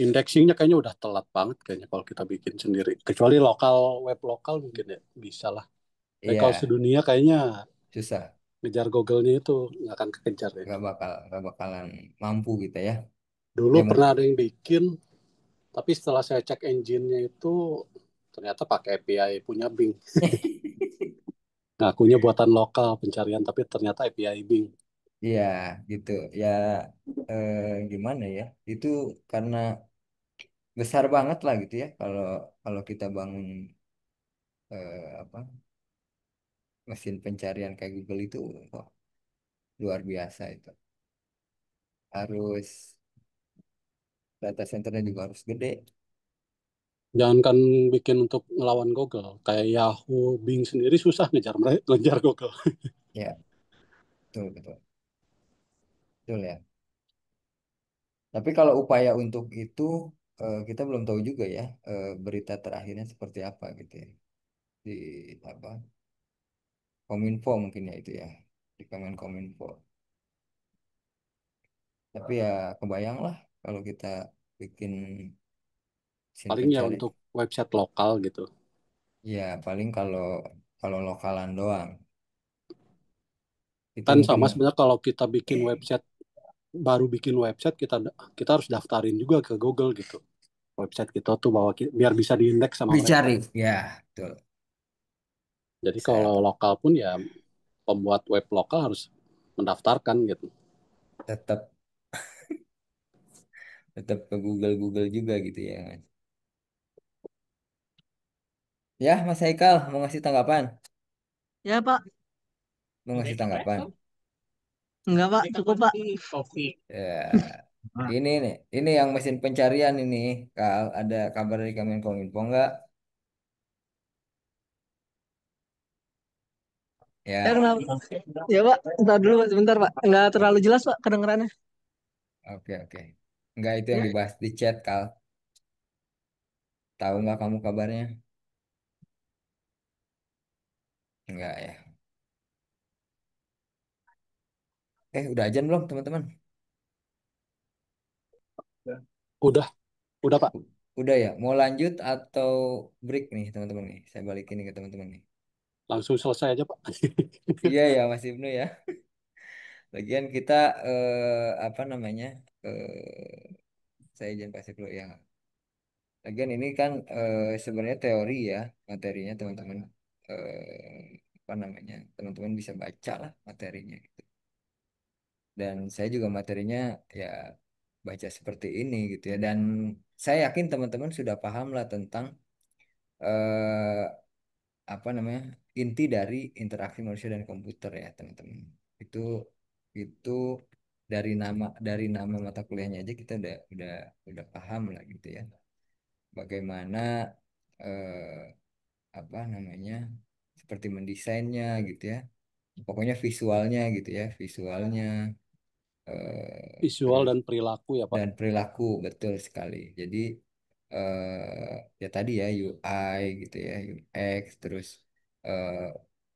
indexingnya kayaknya udah telat banget kayaknya kalau kita bikin sendiri. Kecuali lokal, web lokal mungkin ya bisa lah. Tapi kalau Iya, sedunia kayaknya susah. ngejar Google-nya itu nggak akan kekejar ya. Nggak bakalan mampu gitu ya. Dulu Ya pernah mungkin. ada yang bikin, tapi setelah saya cek engine-nya itu ternyata pakai API punya Bing. Ngakunya buatan lokal pencarian, tapi ternyata API Bing. Iya, gitu. Ya, gimana ya? Itu karena besar banget lah gitu ya. Kalau kalau kita bangun apa mesin pencarian kayak Google itu, wah, luar biasa itu. Harus data centernya juga harus gede. Jangankan bikin untuk ngelawan Google, kayak Yahoo, Bing sendiri susah ngejar mereka, ngejar Google. Ya, betul betul betul ya. Tapi kalau upaya untuk itu kita belum tahu juga ya berita terakhirnya seperti apa gitu ya. Di apa? Kominfo mungkin ya itu ya, di Kominfo. Tapi ya kebayang lah kalau kita bikin mesin Paling ya pencari. untuk website lokal gitu. Ya paling kalau kalau lokalan doang itu Kan mungkin sama sebenarnya kalau kita bikin website, baru bikin website, kita harus daftarin juga ke Google gitu. Website kita tuh bahwa biar bisa diindeks sama mereka. dicari. Ya betul. Jadi Saya kalau lokal pun ya pembuat web lokal harus mendaftarkan gitu. tetap tetap ke Google juga gitu ya Mas. Ya Mas Haikal mau ngasih tanggapan, Ya Pak, mau ngasih tanggapan. enggak Pak, cukup Pak. Ya ini nih, ini yang mesin pencarian ini. Kal ada kabar dari Kemenkominfo nggak? Ya Ya, kenapa? Ya Pak, ntar dulu Pak, sebentar Pak. Enggak terlalu jelas Pak kedengarannya. oke. Nggak itu yang Ya, dibahas di chat Kal. Tahu nggak kamu kabarnya? Nggak ya. Udah ajan belum teman-teman? Udah, udah Pak. Udah ya. Mau lanjut atau break nih teman-teman nih? Saya balikin nih ke teman-teman nih. Langsung selesai aja Pak. Iya ya Mas Ibnu ya. Lagian kita apa namanya? Saya izin pasif dulu ya. Lagian ini kan sebenarnya teori ya materinya teman-teman. Apa namanya? Teman-teman bisa baca lah materinya gitu. Dan saya juga materinya ya baca seperti ini gitu ya. Dan saya yakin teman-teman sudah paham lah tentang eh, apa namanya inti dari interaksi manusia dan komputer ya teman-teman. Itu itu dari nama mata kuliahnya aja kita udah paham lah gitu ya. Bagaimana eh, apa namanya seperti mendesainnya gitu ya. Pokoknya visualnya gitu ya, visualnya Visual terus dan perilaku ya Pak. dan perilaku betul sekali. Jadi ya tadi ya UI gitu ya, UX terus eh,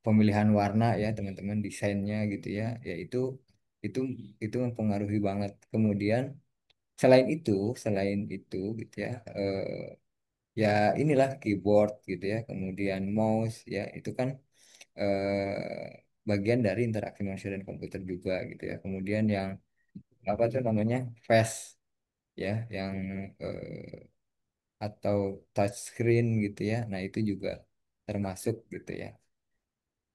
pemilihan warna ya teman-teman desainnya gitu ya, ya itu itu mempengaruhi banget. Kemudian selain itu gitu ya ya inilah keyboard gitu ya, kemudian mouse ya itu kan bagian dari interaksi manusia dan komputer juga gitu ya. Kemudian yang apa tuh namanya face ya yang atau touchscreen gitu ya. Nah, itu juga termasuk gitu ya.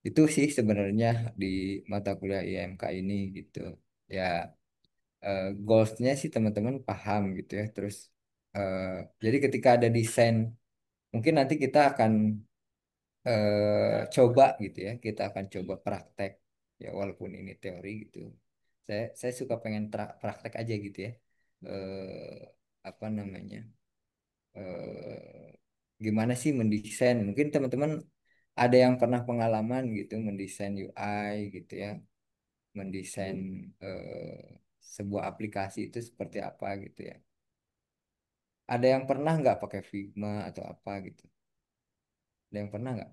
Itu sih sebenarnya di mata kuliah IMK ini gitu. Ya, goalsnya sih teman-teman paham gitu ya. Terus eh, jadi ketika ada desain, mungkin nanti kita akan coba gitu ya. Kita akan coba praktek ya walaupun ini teori gitu. Saya suka pengen praktek aja gitu ya. Apa namanya? Gimana sih mendesain? Mungkin teman-teman ada yang pernah pengalaman gitu mendesain UI gitu ya, mendesain sebuah aplikasi itu seperti apa gitu ya. Ada yang pernah nggak pakai Figma atau apa gitu? Ada yang pernah nggak?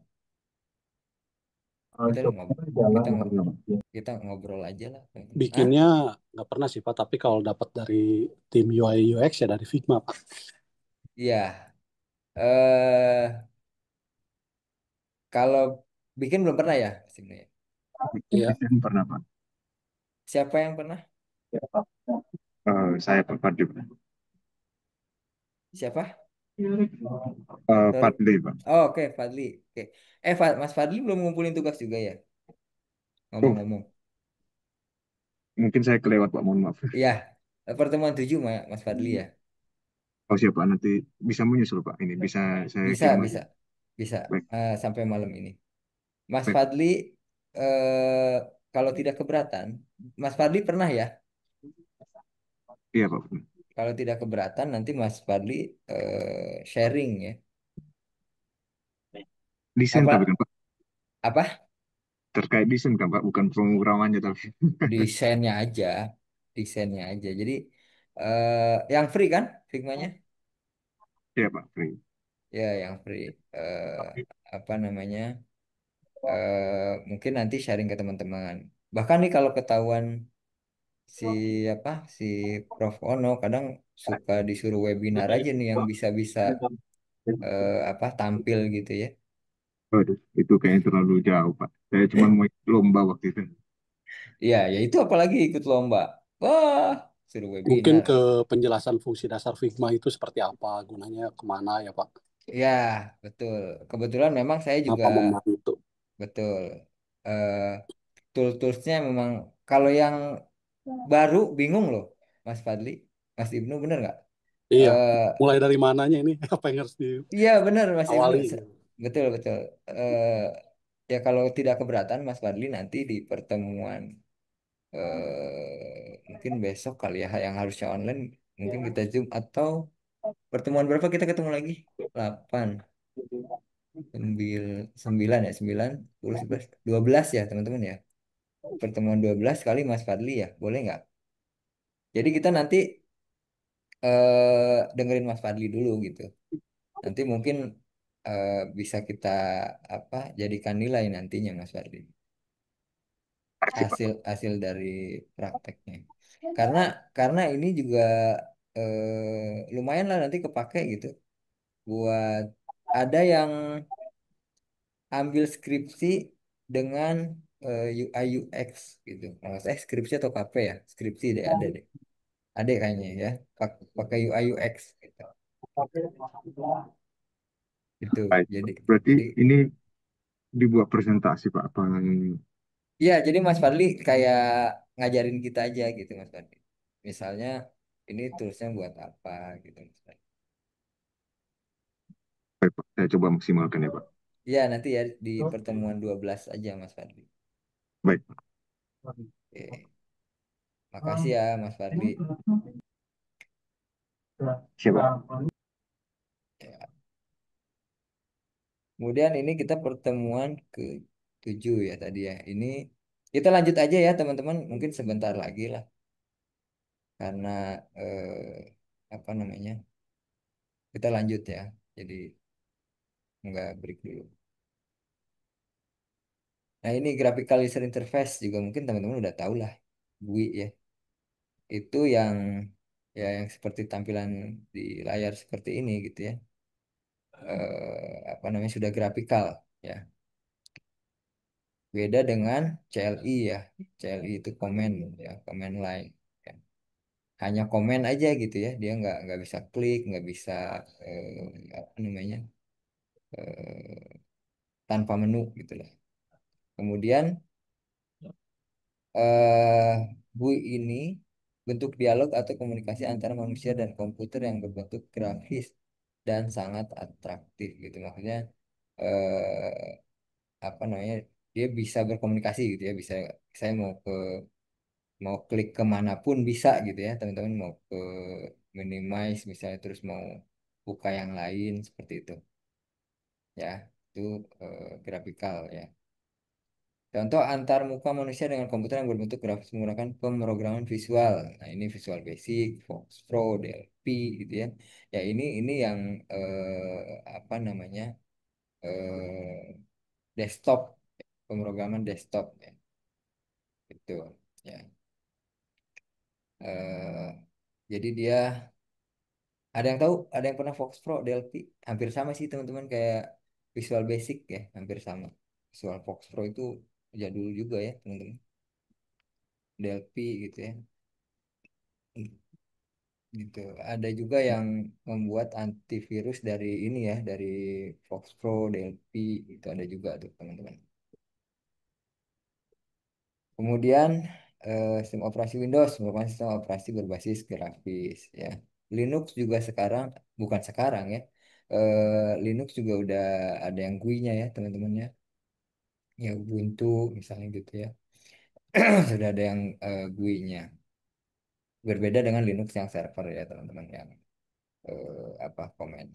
Kita ngobrol, kita ngobrol, kita ngobrol aja lah. Hah? Bikinnya nggak pernah sih Pak, tapi kalau dapat dari tim UI UX ya dari Figma Pak. Iya. eh Kalau bikin belum pernah ya sebenarnya. Iya, Pernah Pak. Siapa yang pernah? Saya Pak Fadli, Pak. Siapa? Sorry. Fadli Pak. Oh, oke, Fadli. Oke. Mas Fadli belum ngumpulin tugas juga ya? Oh, Ngomong-ngomong. mungkin saya kelewat Pak, mohon maaf. Iya, pertemuan 7 Mas Fadli ya. Oh siap Pak, nanti bisa menyusul Pak. Ini bisa saya Bisa, kirim lagi. bisa, bisa. Baik, Sampai malam ini. Mas baik. Fadli, eh, kalau tidak keberatan, Mas Fadli pernah ya? Iya Pak. Kalau tidak keberatan, nanti Mas Fadli sharing ya. Desain tapi kan Apa? Pak. Apa? Terkait desain kan Pak, bukan pemrogramannya tapi. Desainnya aja, desainnya aja. Jadi yang free kan, Figmanya? Iya Pak, free. Ya, yang free. Apa namanya? mungkin nanti sharing ke teman-teman. Bahkan nih kalau ketahuan si apa si Prof Ono kadang suka disuruh webinar aja nih yang bisa-bisa tampil gitu ya. Waduh, itu kayaknya terlalu jauh, Pak. Saya cuma mau ikut lomba waktu itu. Iya, ya itu apalagi ikut lomba. Wah, suruh Mungkin webinar. ke penjelasan fungsi dasar Figma itu seperti apa, gunanya kemana ya Pak? Ya, betul. Kebetulan memang saya juga Apa menarik itu? betul. eh tool-toolsnya memang kalau yang baru bingung loh, Mas Fadli, Mas Ibnu bener nggak? Iya, Eh mulai dari mananya ini? Apa yang harus iya bener Mas Ibnu. diawali? Betul betul. Eh ya kalau tidak keberatan Mas Fadli nanti di pertemuan mungkin besok kali ya yang harusnya online mungkin kita Zoom atau pertemuan berapa kita ketemu lagi? 8 9 ya 9 10 11 12 ya teman-teman ya. Pertemuan 12 kali Mas Fadli ya. Boleh nggak? Jadi kita nanti dengerin Mas Fadli dulu gitu. Nanti mungkin bisa kita jadikan nilai nantinya Mas Fadli. Makasih, Pak. Hasil hasil dari prakteknya. Karena karena ini juga lumayan lah nanti kepake gitu buat ada yang ambil skripsi dengan UI UX gitu. Kalau saya skripsi atau KP ya, skripsi deh ada deh. Ada kayaknya ya, pakai UI UX gitu. Itu. Baik. Jadi Berarti jadi ini dibuat presentasi, Pak. Apa ya jadi Mas Fadli kayak ngajarin kita aja gitu Mas Fadli. Misalnya ini toolsnya buat apa gitu Mas Fadli. baik, Pak. Saya coba maksimalkan ya, Pak. Ya nanti ya di pertemuan 12 aja Mas Fadli. Baik, Pak. Oke. Makasih ya Mas Fadli. Siap, Pak. Ya. Kemudian ini kita pertemuan ke 7 ya tadi ya. Ini kita lanjut aja ya teman-teman. Mungkin sebentar lagi lah. Karena apa namanya? Kita lanjut ya. Jadi nggak break dulu. Nah ini graphical user interface juga mungkin teman-teman udah tahu lah. GUI ya. Itu yang seperti tampilan di layar seperti ini gitu ya. Apa namanya sudah grafikal ya. Beda dengan CLI ya. CLI itu comment ya, comment line. Ya. Hanya komen aja gitu ya. Dia nggak bisa klik, nggak bisa apa namanya eh, tanpa menu gitu lah. Kemudian eh GUI ini bentuk dialog atau komunikasi antara manusia dan komputer yang berbentuk grafis dan sangat atraktif gitu. Maksudnya apa namanya dia bisa berkomunikasi gitu ya. Bisa saya mau klik kemanapun bisa gitu ya teman-teman mau ke minimize misalnya terus mau buka yang lain seperti itu ya itu grafikal ya contoh antar muka manusia dengan komputer yang berbentuk grafis menggunakan pemrograman visual nah ini Visual Basic, Fox Pro, DLP gitu ya ya ini yang apa namanya desktop pemrograman desktop ya itu ya. Eh, jadi dia ada yang tahu, ada yang pernah Fox Pro, Delphi, hampir sama sih teman-teman kayak Visual Basic ya, hampir sama. Visual Fox Pro itu jadul juga ya teman-teman. Delphi gitu ya, gitu. Ada juga yang membuat antivirus dari ini ya, dari Fox Pro, Delphi itu ada juga tuh teman-teman. Kemudian sistem operasi Windows merupakan sistem operasi berbasis grafis ya. Linux juga sekarang bukan sekarang ya. Linux juga udah ada yang GUI-nya ya teman-teman ya. Ya Ubuntu misalnya gitu ya. Sudah ada yang GUI-nya. Berbeda dengan Linux yang server ya teman-teman yang apa komen.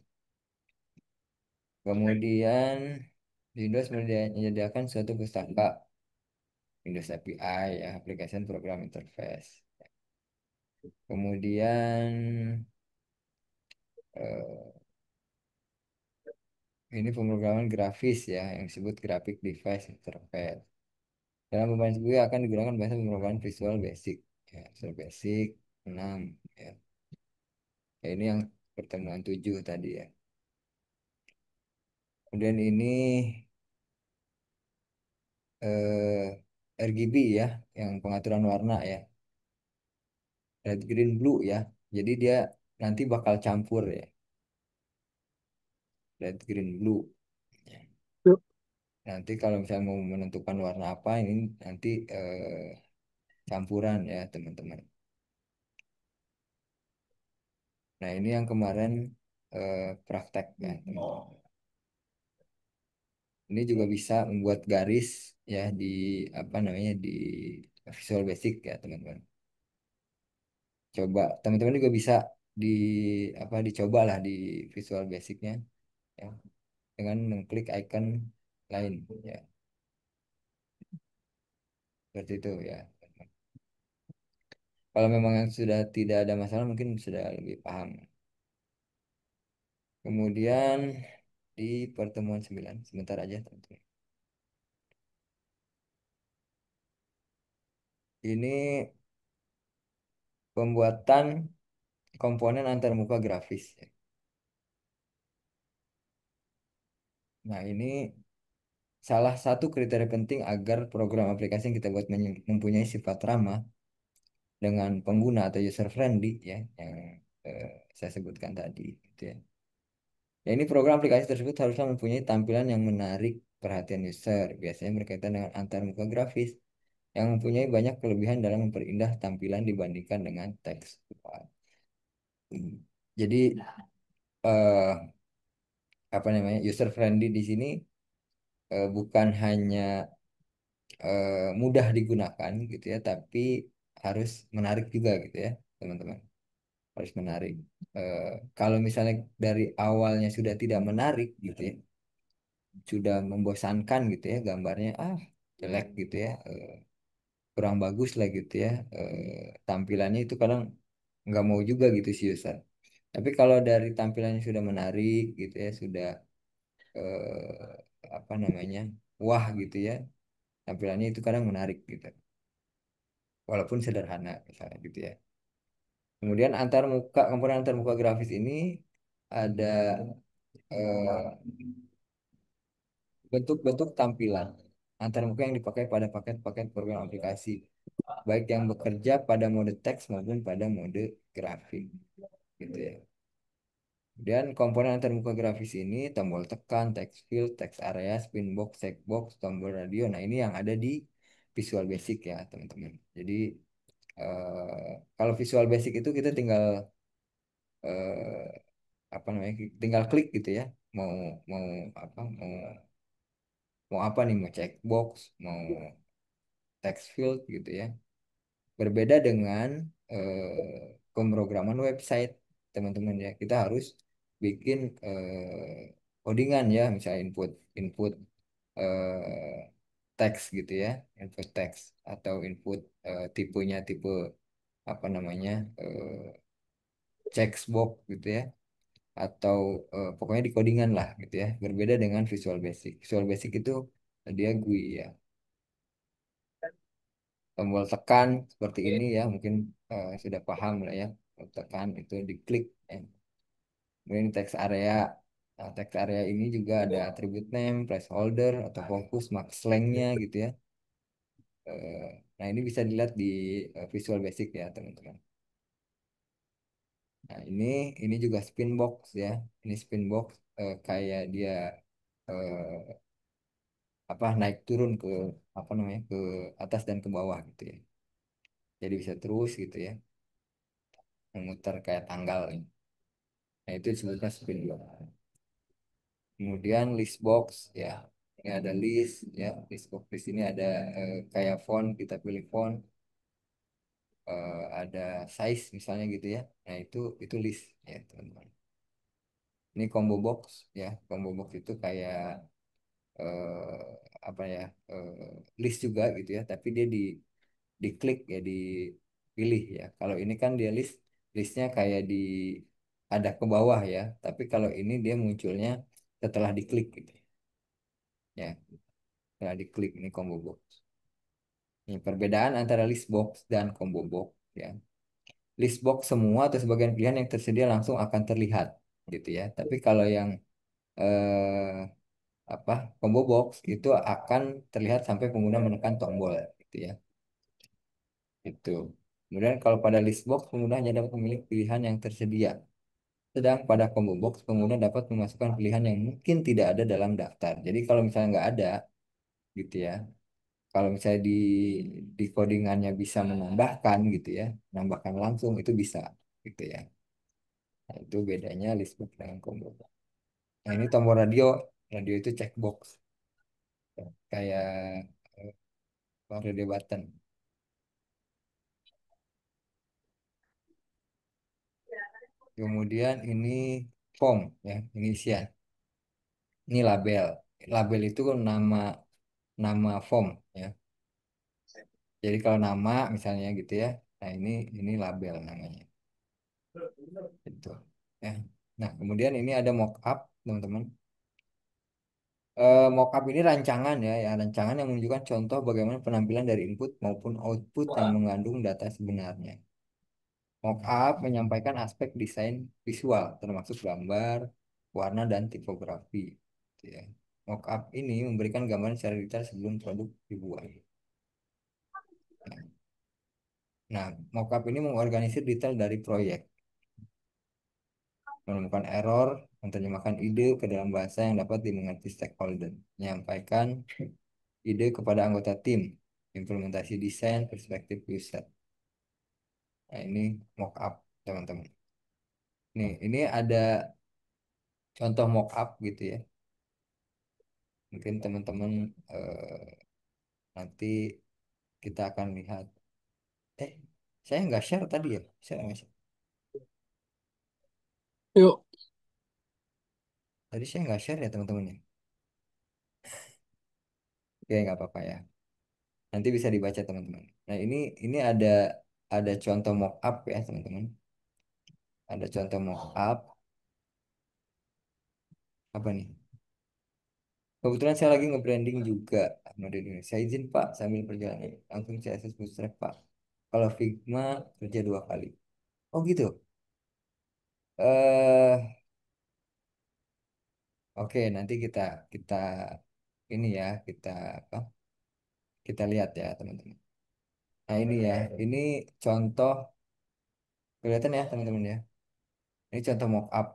Kemudian Windows menyediakan suatu pustaka Windows API ya, Application Program Interface. Kemudian eh, Ini pemrograman grafis ya, yang disebut graphic device interface. Dalam pembahasan sebelumnya akan digunakan bahasa pemrograman Visual Basic. Ya, Visual Basic 6. Ya. Ya, ini yang pertemuan 7 tadi ya. Kemudian ini RGB ya, yang pengaturan warna ya. Red, green, blue ya. Jadi dia nanti bakal campur ya. Red, green, blue. Ya. Yuk. Nanti kalau misalnya mau menentukan warna apa, ini nanti campuran ya teman-teman. Nah ini yang kemarin praktek ya teman-teman. Ini juga bisa membuat garis ya di apa namanya di Visual Basic ya teman-teman. Coba teman-teman juga bisa di apa dicoba lah di Visual Basicnya ya dengan mengklik icon lain ya seperti itu ya. Kalau memang yang sudah tidak ada masalah mungkin sudah lebih paham. Kemudian di pertemuan 9 sebentar aja teman-teman. Ini pembuatan komponen antarmuka grafis ya. Nah, ini salah satu kriteria penting agar program aplikasi yang kita buat mempunyai sifat ramah dengan pengguna atau user friendly ya yang saya sebutkan tadi gitu ya. Ya, ini program aplikasi tersebut harusnya mempunyai tampilan yang menarik perhatian user, biasanya berkaitan dengan antarmuka grafis yang mempunyai banyak kelebihan dalam memperindah tampilan dibandingkan dengan teks. Jadi eh, apa namanya user friendly di sini bukan hanya mudah digunakan gitu ya, tapi harus menarik juga gitu ya, teman-teman. Harus menarik. Eh, Kalau misalnya dari awalnya sudah tidak menarik gitu ya, sudah membosankan gitu ya, gambarnya jelek gitu ya, kurang bagus lah gitu ya, tampilannya itu kadang nggak mau juga gitu si user. Tapi kalau dari tampilannya sudah menarik gitu ya, sudah apa namanya, wah gitu ya, tampilannya itu kadang menarik gitu. Walaupun sederhana misalnya gitu ya. Kemudian komponen antar muka grafis ini ada eh, bentuk-bentuk tampilan antar muka yang dipakai pada paket-paket program aplikasi, baik yang bekerja pada mode teks maupun pada mode grafik, gitu ya. Dan komponen antarmuka grafis ini tombol tekan, text field, text area, spin box, checkbox, tombol radio. Nah, ini yang ada di Visual Basic ya, teman-teman. Jadi kalau Visual Basic itu kita tinggal eh, apa namanya? Tinggal klik gitu ya. Mau mau apa? Mau apa nih? Mau checkbox, mau text field gitu ya. Berbeda dengan pemrograman website, teman-teman ya. Kita harus bikin codingan ya, misalnya input input teks gitu ya, input teks atau input tipenya tipe apa namanya checkbox gitu ya, atau pokoknya di codingan lah gitu ya. Berbeda dengan Visual Basic. Visual Basic itu dia GUI ya, tombol tekan seperti ini ya mungkin sudah paham lah ya. Tombol tekan itu diklik ya. Kemudian text area. Nah, text area ini juga ada attribute name, placeholder atau fokus, max length-nya gitu ya. Nah, ini bisa dilihat di Visual Basic ya teman-teman. Nah, ini juga spin box ya. Ini spin box kayak dia eh, apa naik turun ke apa namanya ke atas dan ke bawah gitu ya. Jadi bisa terus gitu ya, memutar kayak tanggal ini. Nah, itu disebutnya spin box. Kemudian list box ya. Ini ada list ya, list box di sini ada kayak font, kita pilih font, ada size misalnya gitu ya. Nah, itu list ya, teman-teman. Ini combo box ya. Combo box itu kayak eh, apa ya? List juga gitu ya, tapi dia diklik ya, dipilih ya. Kalau ini kan dia listnya kayak ada ke bawah ya. Tapi kalau ini dia munculnya setelah diklik gitu ya. Setelah diklik ini combo box. Ini perbedaan antara list box dan combo box ya. List box semua atau sebagian pilihan yang tersedia langsung akan terlihat gitu ya. Tapi kalau yang eh, apa combo box itu akan terlihat sampai pengguna menekan tombol gitu ya. Itu. Kemudian kalau pada list box pengguna hanya dapat memilih pilihan yang tersedia. Sedang pada combo box pengguna dapat memasukkan pilihan yang mungkin tidak ada dalam daftar. Jadi kalau misalnya nggak ada gitu ya. Kalau misalnya di codingannya bisa menambahkan gitu ya, menambahkan langsung itu bisa gitu ya. Nah, itu bedanya list box dengan combo box. Nah, ini tombol radio, radio itu checkbox kayak eh, radio button. Kemudian ini form ya, ini isian. Ini label. Label itu nama nama form ya. Jadi kalau nama misalnya gitu ya, nah ini label namanya. Gitu. Ya. Nah, kemudian ini ada mockup, teman-teman. Mockup ini rancangan ya, rancangan yang menunjukkan contoh bagaimana penampilan dari input maupun output yang mengandung data sebenarnya. Mockup menyampaikan aspek desain visual, termasuk gambar, warna, dan tipografi. Gitu ya. Mockup ini memberikan gambaran secara detail sebelum produk dibuat. Nah, mockup ini mengorganisir detail dari proyek, menemukan error, menerjemahkan ide ke dalam bahasa yang dapat dimengerti stakeholder, menyampaikan ide kepada anggota tim, implementasi desain, perspektif user. Nah, ini mockup, teman-teman. Ini ada contoh mockup gitu ya. Mungkin teman-teman nanti kita akan lihat. Eh, saya nggak share tadi ya? Saya nggak share. Yuk, Tadi saya nggak share ya teman-teman ya. Oke, nggak apa-apa ya. Nanti bisa dibaca teman-teman. Nah, ini ada contoh mockup ya teman-teman. Ada contoh mockup apa nih? Kebetulan saya lagi nge-branding juga mode ini. Saya izin Pak sambil perjalanan. Langsung CSS Bootstrap Pak. Kalau Figma kerja 2 kali. Oh gitu. Eh, oke nanti kita kita ini ya kita apa? Kita lihat ya teman-teman. Nah ini ya, ini contoh kelihatan ya teman-teman ya. Ini contoh mockup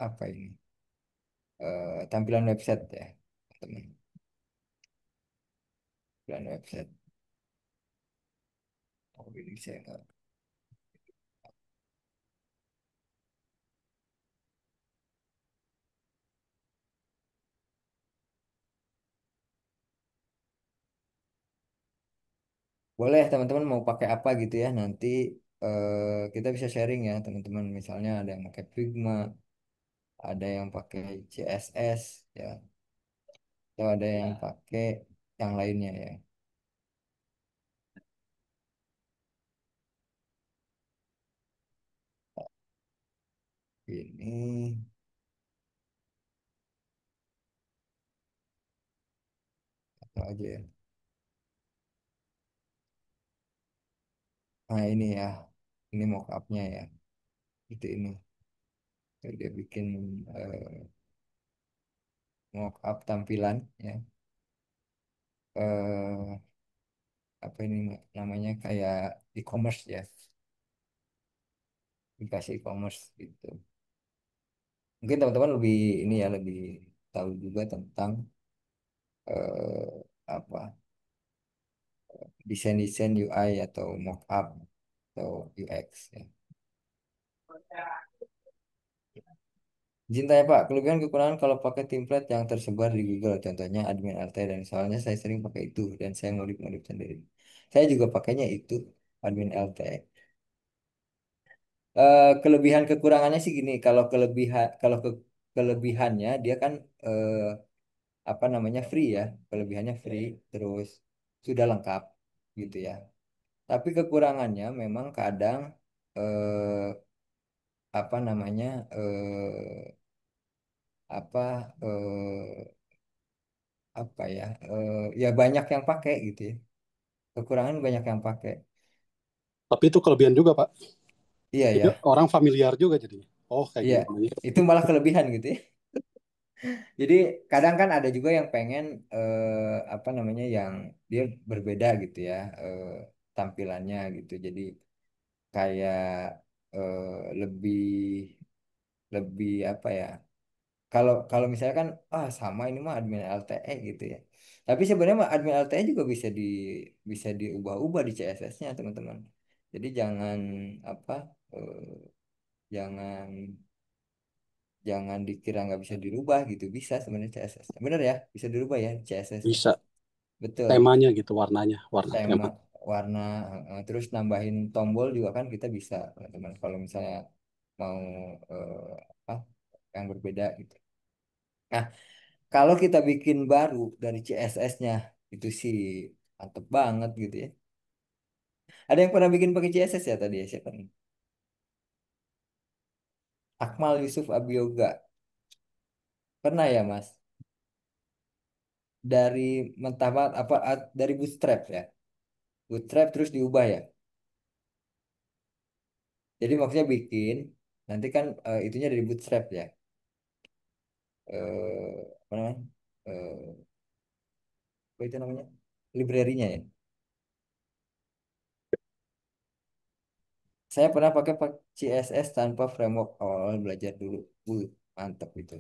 apa ini? Tampilan website ya teman. Tampilan website. Oh ini saya nggak. Boleh teman-teman mau pakai apa gitu ya nanti kita bisa sharing ya teman-teman. Misalnya ada yang pakai Figma, ada yang pakai CSS ya, atau ada yang pakai yang lainnya ya. Ini apa aja ya? Nah ini ya, ini mockupnya ya. Itu ini. Dia bikin mockup tampilan ya. eh Apa ini namanya kayak e-commerce ya, aplikasi e-commerce gitu. Mungkin teman-teman lebih ini ya lebih tahu juga tentang apa desain-desain UI atau mockup atau UX ya. Izin tanya Pak, kelebihan kekurangan kalau pakai template yang tersebar di Google, contohnya admin RT dan soalnya saya sering pakai itu dan saya modif-modif sendiri. Saya juga pakainya itu admin LT. Kelebihan kekurangannya sih gini, kalau kelebihannya dia kan apa namanya free ya, kelebihannya free terus sudah lengkap gitu ya. Tapi kekurangannya memang kadang eh, apa namanya apa apa ya ya banyak yang pakai gitu ya. Kekurangan banyak yang pakai. Tapi itu kelebihan juga, Pak. Iya Jadi ya, orang familiar juga jadinya. Oh, kayak iya. gini namanya. Itu malah kelebihan gitu ya. Jadi kadang kan ada juga yang pengen apa namanya yang dia berbeda gitu ya tampilannya gitu. Jadi kayak lebih lebih apa ya? Kalau kalau misalnya kan sama ini mah admin LTE gitu ya. Tapi sebenarnya mah admin LTE juga bisa diubah-ubah di CSS-nya teman-teman. Jadi jangan apa eh, jangan jangan dikira nggak bisa dirubah gitu. Bisa sebenarnya CSS. Bener ya, bisa dirubah ya CSS ya. Bisa. Betul. Temanya gitu, warnanya. Warna Tema tema. warna terus nambahin tombol juga kan kita bisa teman-teman. Kalau misalnya mau apa yang berbeda gitu. Nah, kalau kita bikin baru dari CSS-nya itu sih mantep banget gitu ya. Ada yang pernah bikin pakai CSS ya tadi ya siapa nih? Akmal Yusuf Abioga. Pernah ya Mas? Dari mentah banget apa dari Bootstrap ya? Bootstrap terus diubah ya. Jadi maksudnya bikin nanti kan itunya dari Bootstrap ya. Apa namanya? Eh, apa itu namanya? Library-nya ya. Saya pernah pakai CSS tanpa framework awal belajar dulu. Mantap itu.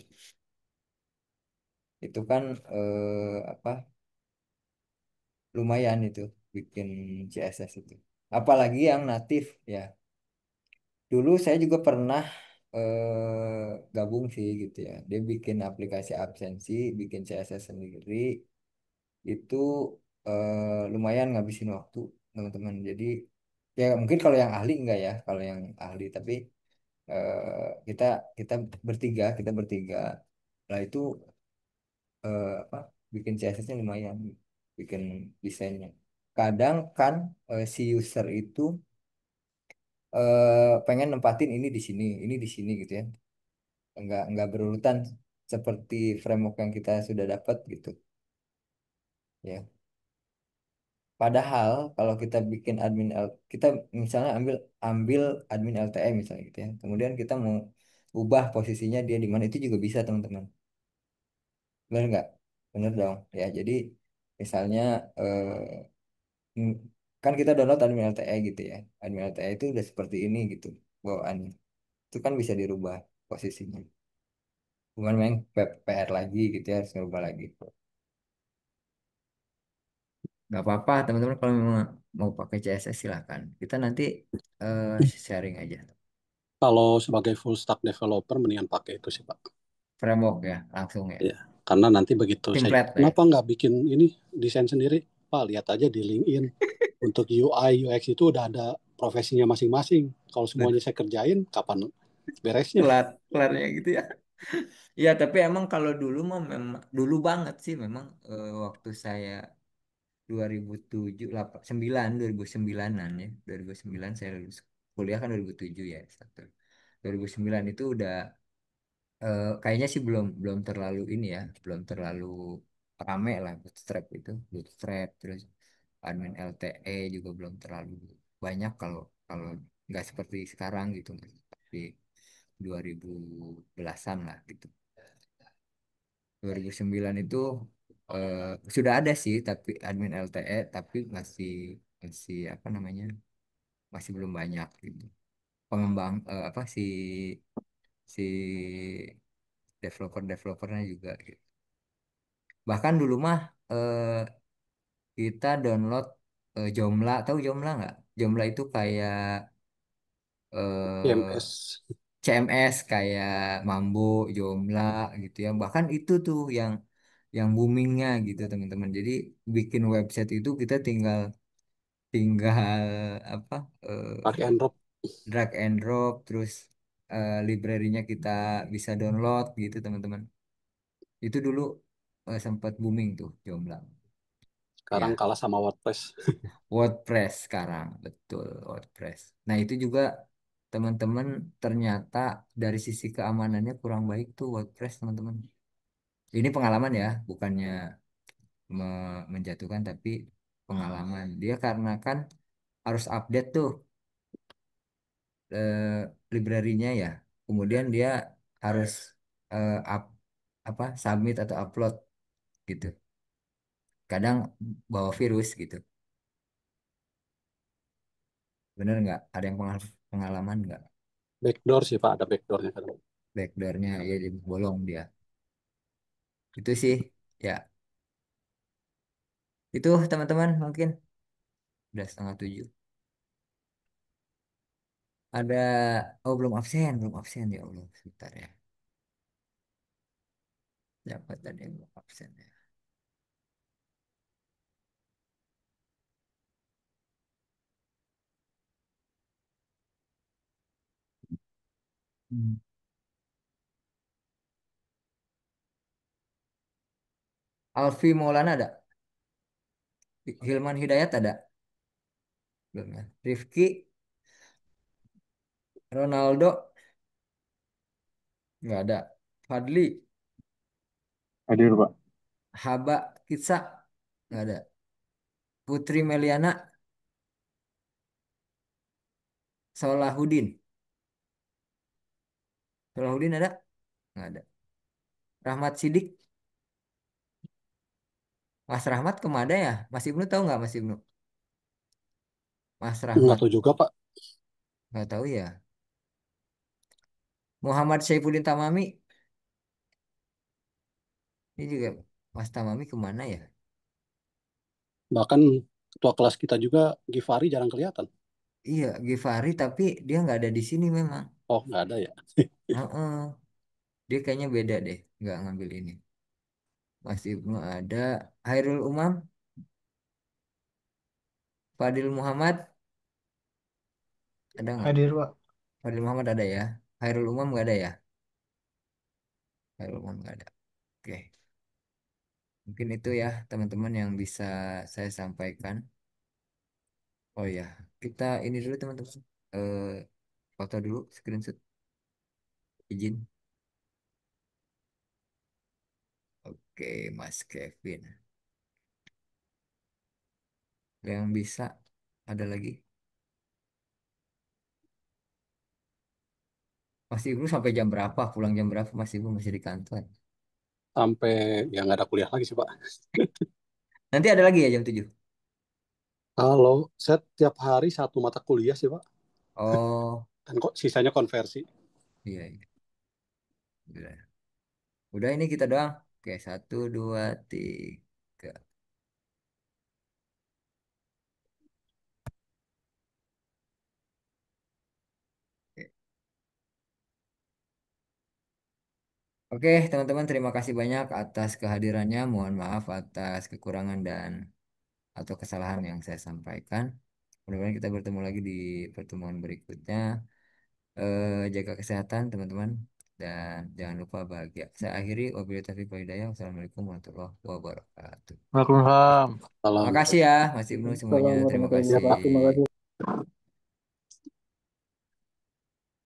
Itu kan apa lumayan itu bikin CSS itu. Apalagi yang natif ya. Dulu saya juga pernah gabung sih gitu ya. Dia bikin aplikasi absensi, bikin CSS sendiri. Itu lumayan ngabisin waktu teman-teman. Jadi ya mungkin kalau yang ahli enggak ya, kalau yang ahli tapi kita kita bertiga lah itu apa bikin CSS-nya lumayan bikin desainnya kadang kan si user itu pengen nempatin ini di sini gitu ya nggak berurutan seperti framework yang kita sudah dapat gitu ya padahal kalau kita bikin kita misalnya ambil ambil admin LTE misalnya gitu ya kemudian kita mau ubah posisinya dia di mana itu juga bisa teman-teman benar nggak benar dong ya jadi misalnya Hmm, kan kita download admin LTE gitu ya. Admin LTE itu udah seperti ini gitu bawaannya. Itu kan bisa dirubah posisinya. Bukan main PR lagi gitu ya, harus ngerubah lagi. Gak apa-apa teman-teman kalau memang mau pakai CSS silahkan. Kita nanti eh, sharing aja. Kalau sebagai full stack developer, mendingan pakai itu sih, Pak. Framework ya, langsung ya. Ya, karena nanti begitu saya, Template lah ya. kenapa nggak bikin ini desain sendiri? Pak, lihat aja di LinkedIn. Untuk UI, UX itu udah ada profesinya masing-masing. Kalau semuanya saya kerjain, kapan beresnya? Kelarnya gitu ya. Ya, tapi emang kalau dulu mah memang dulu banget sih memang waktu saya 2007, 8, 9, 2009-an ya. 2009 saya lulus kuliah kan 2007 ya. 2009 itu udah kayaknya sih belum belum terlalu ini ya, belum terlalu rame lah Bootstrap itu. Bootstrap terus admin LTE juga belum terlalu banyak kalau kalau nggak seperti sekarang gitu, nggak seperti 2010-an lah gitu. 2009 itu sudah ada sih tapi admin LTE tapi masih masih apa namanya masih belum banyak gitu pengembang apa si developernya juga gitu. Bahkan dulu mah eh, kita download Joomla tahu Joomla nggak? Joomla itu kayak eh, CMS. CMS kayak Mambo, Joomla gitu ya. Bahkan itu tuh yang boomingnya gitu teman-teman. Jadi bikin website itu kita tinggal tinggal apa Drag and drop. drag and drop terus library-nya kita bisa download gitu teman-teman. Itu dulu sempat booming tuh Joomla. Sekarang Ya, kalah sama WordPress. WordPress sekarang betul WordPress. Nah itu juga teman-teman ternyata dari sisi keamanannya kurang baik tuh WordPress teman-teman. Ini pengalaman ya, bukannya menjatuhkan tapi pengalaman. Dia karena kan harus update tuh eh, library-nya ya. Kemudian dia harus submit atau upload gitu. Kadang bawa virus gitu. Bener nggak? Ada yang pengalaman nggak? Backdoor sih Pak, ada backdoornya kan. Backdoornya ya bolong dia. Itu sih ya. Itu teman-teman mungkin udah 6:30. Ada belum absen ya Allah sebentar ya. Dapat tadi yang belum absen ya. Hmm. Alfi Maulana ada? Hilman Hidayat ada? Belum ya. Rifki, Ronaldo nggak ada. Fadli, Hadir, Pak. Haba, Kitsa nggak ada. Putri Meliana, Solahuddin, Solahuddin ada? Nggak ada. Rahmat Sidik, Mas Rahmat kemana ya? Mas Ibnu tahu nggak Mas Ibnu? Mas Nggak Rahmat tahu juga Pak. nggak tahu ya. Muhammad Saifuddin Tamami, ini juga Mas Tamami kemana ya? Bahkan ketua kelas kita juga Givari jarang kelihatan. Iya, Givari tapi dia nggak ada di sini memang. Oh, nggak ada ya. Heeh. Dia kayaknya beda deh, nggak ngambil ini. Mas Ibnu ada, Hairul Umam, Fadil Muhammad ada nggak? Hadir, Pak. Fadil Muhammad ada ya. Hairul Umam nggak ada ya? Hairul Umam nggak ada. Oke, mungkin itu ya teman-teman yang bisa saya sampaikan. Oh ya, kita ini dulu teman-teman. Eh, Foto dulu, screenshot izin. Oke, Mas Kevin. Yang bisa ada lagi? Mas Ibnu sampai jam berapa? Pulang jam berapa? Mas Ibnu masih di kantor. Sampai ya nggak ada kuliah lagi sih Pak. Nanti ada lagi ya jam 7. Kalau saya tiap hari satu mata kuliah sih Pak. Oh, Dan kok sisanya konversi. iya, iya. Udah. Udah ini kita doang. Oke, 1, 2, 3. Oke, oke, teman-teman terima kasih banyak atas kehadirannya. Mohon maaf atas kekurangan dan atau kesalahan yang saya sampaikan. Mudah-mudahan kita bertemu lagi di pertemuan berikutnya. Jaga kesehatan teman-teman dan jangan lupa bahagia. Saya akhiri wabillahi taufiq wal hidayah. Wassalamualaikum warahmatullahi wabarakatuh. Waalaikumsalam. Salam. Makasih ya Mas Ibnu semuanya. Assalamualaikum Terima warahmatullahi Ya Pak. wabarakatuh. Terima kasih. kasih.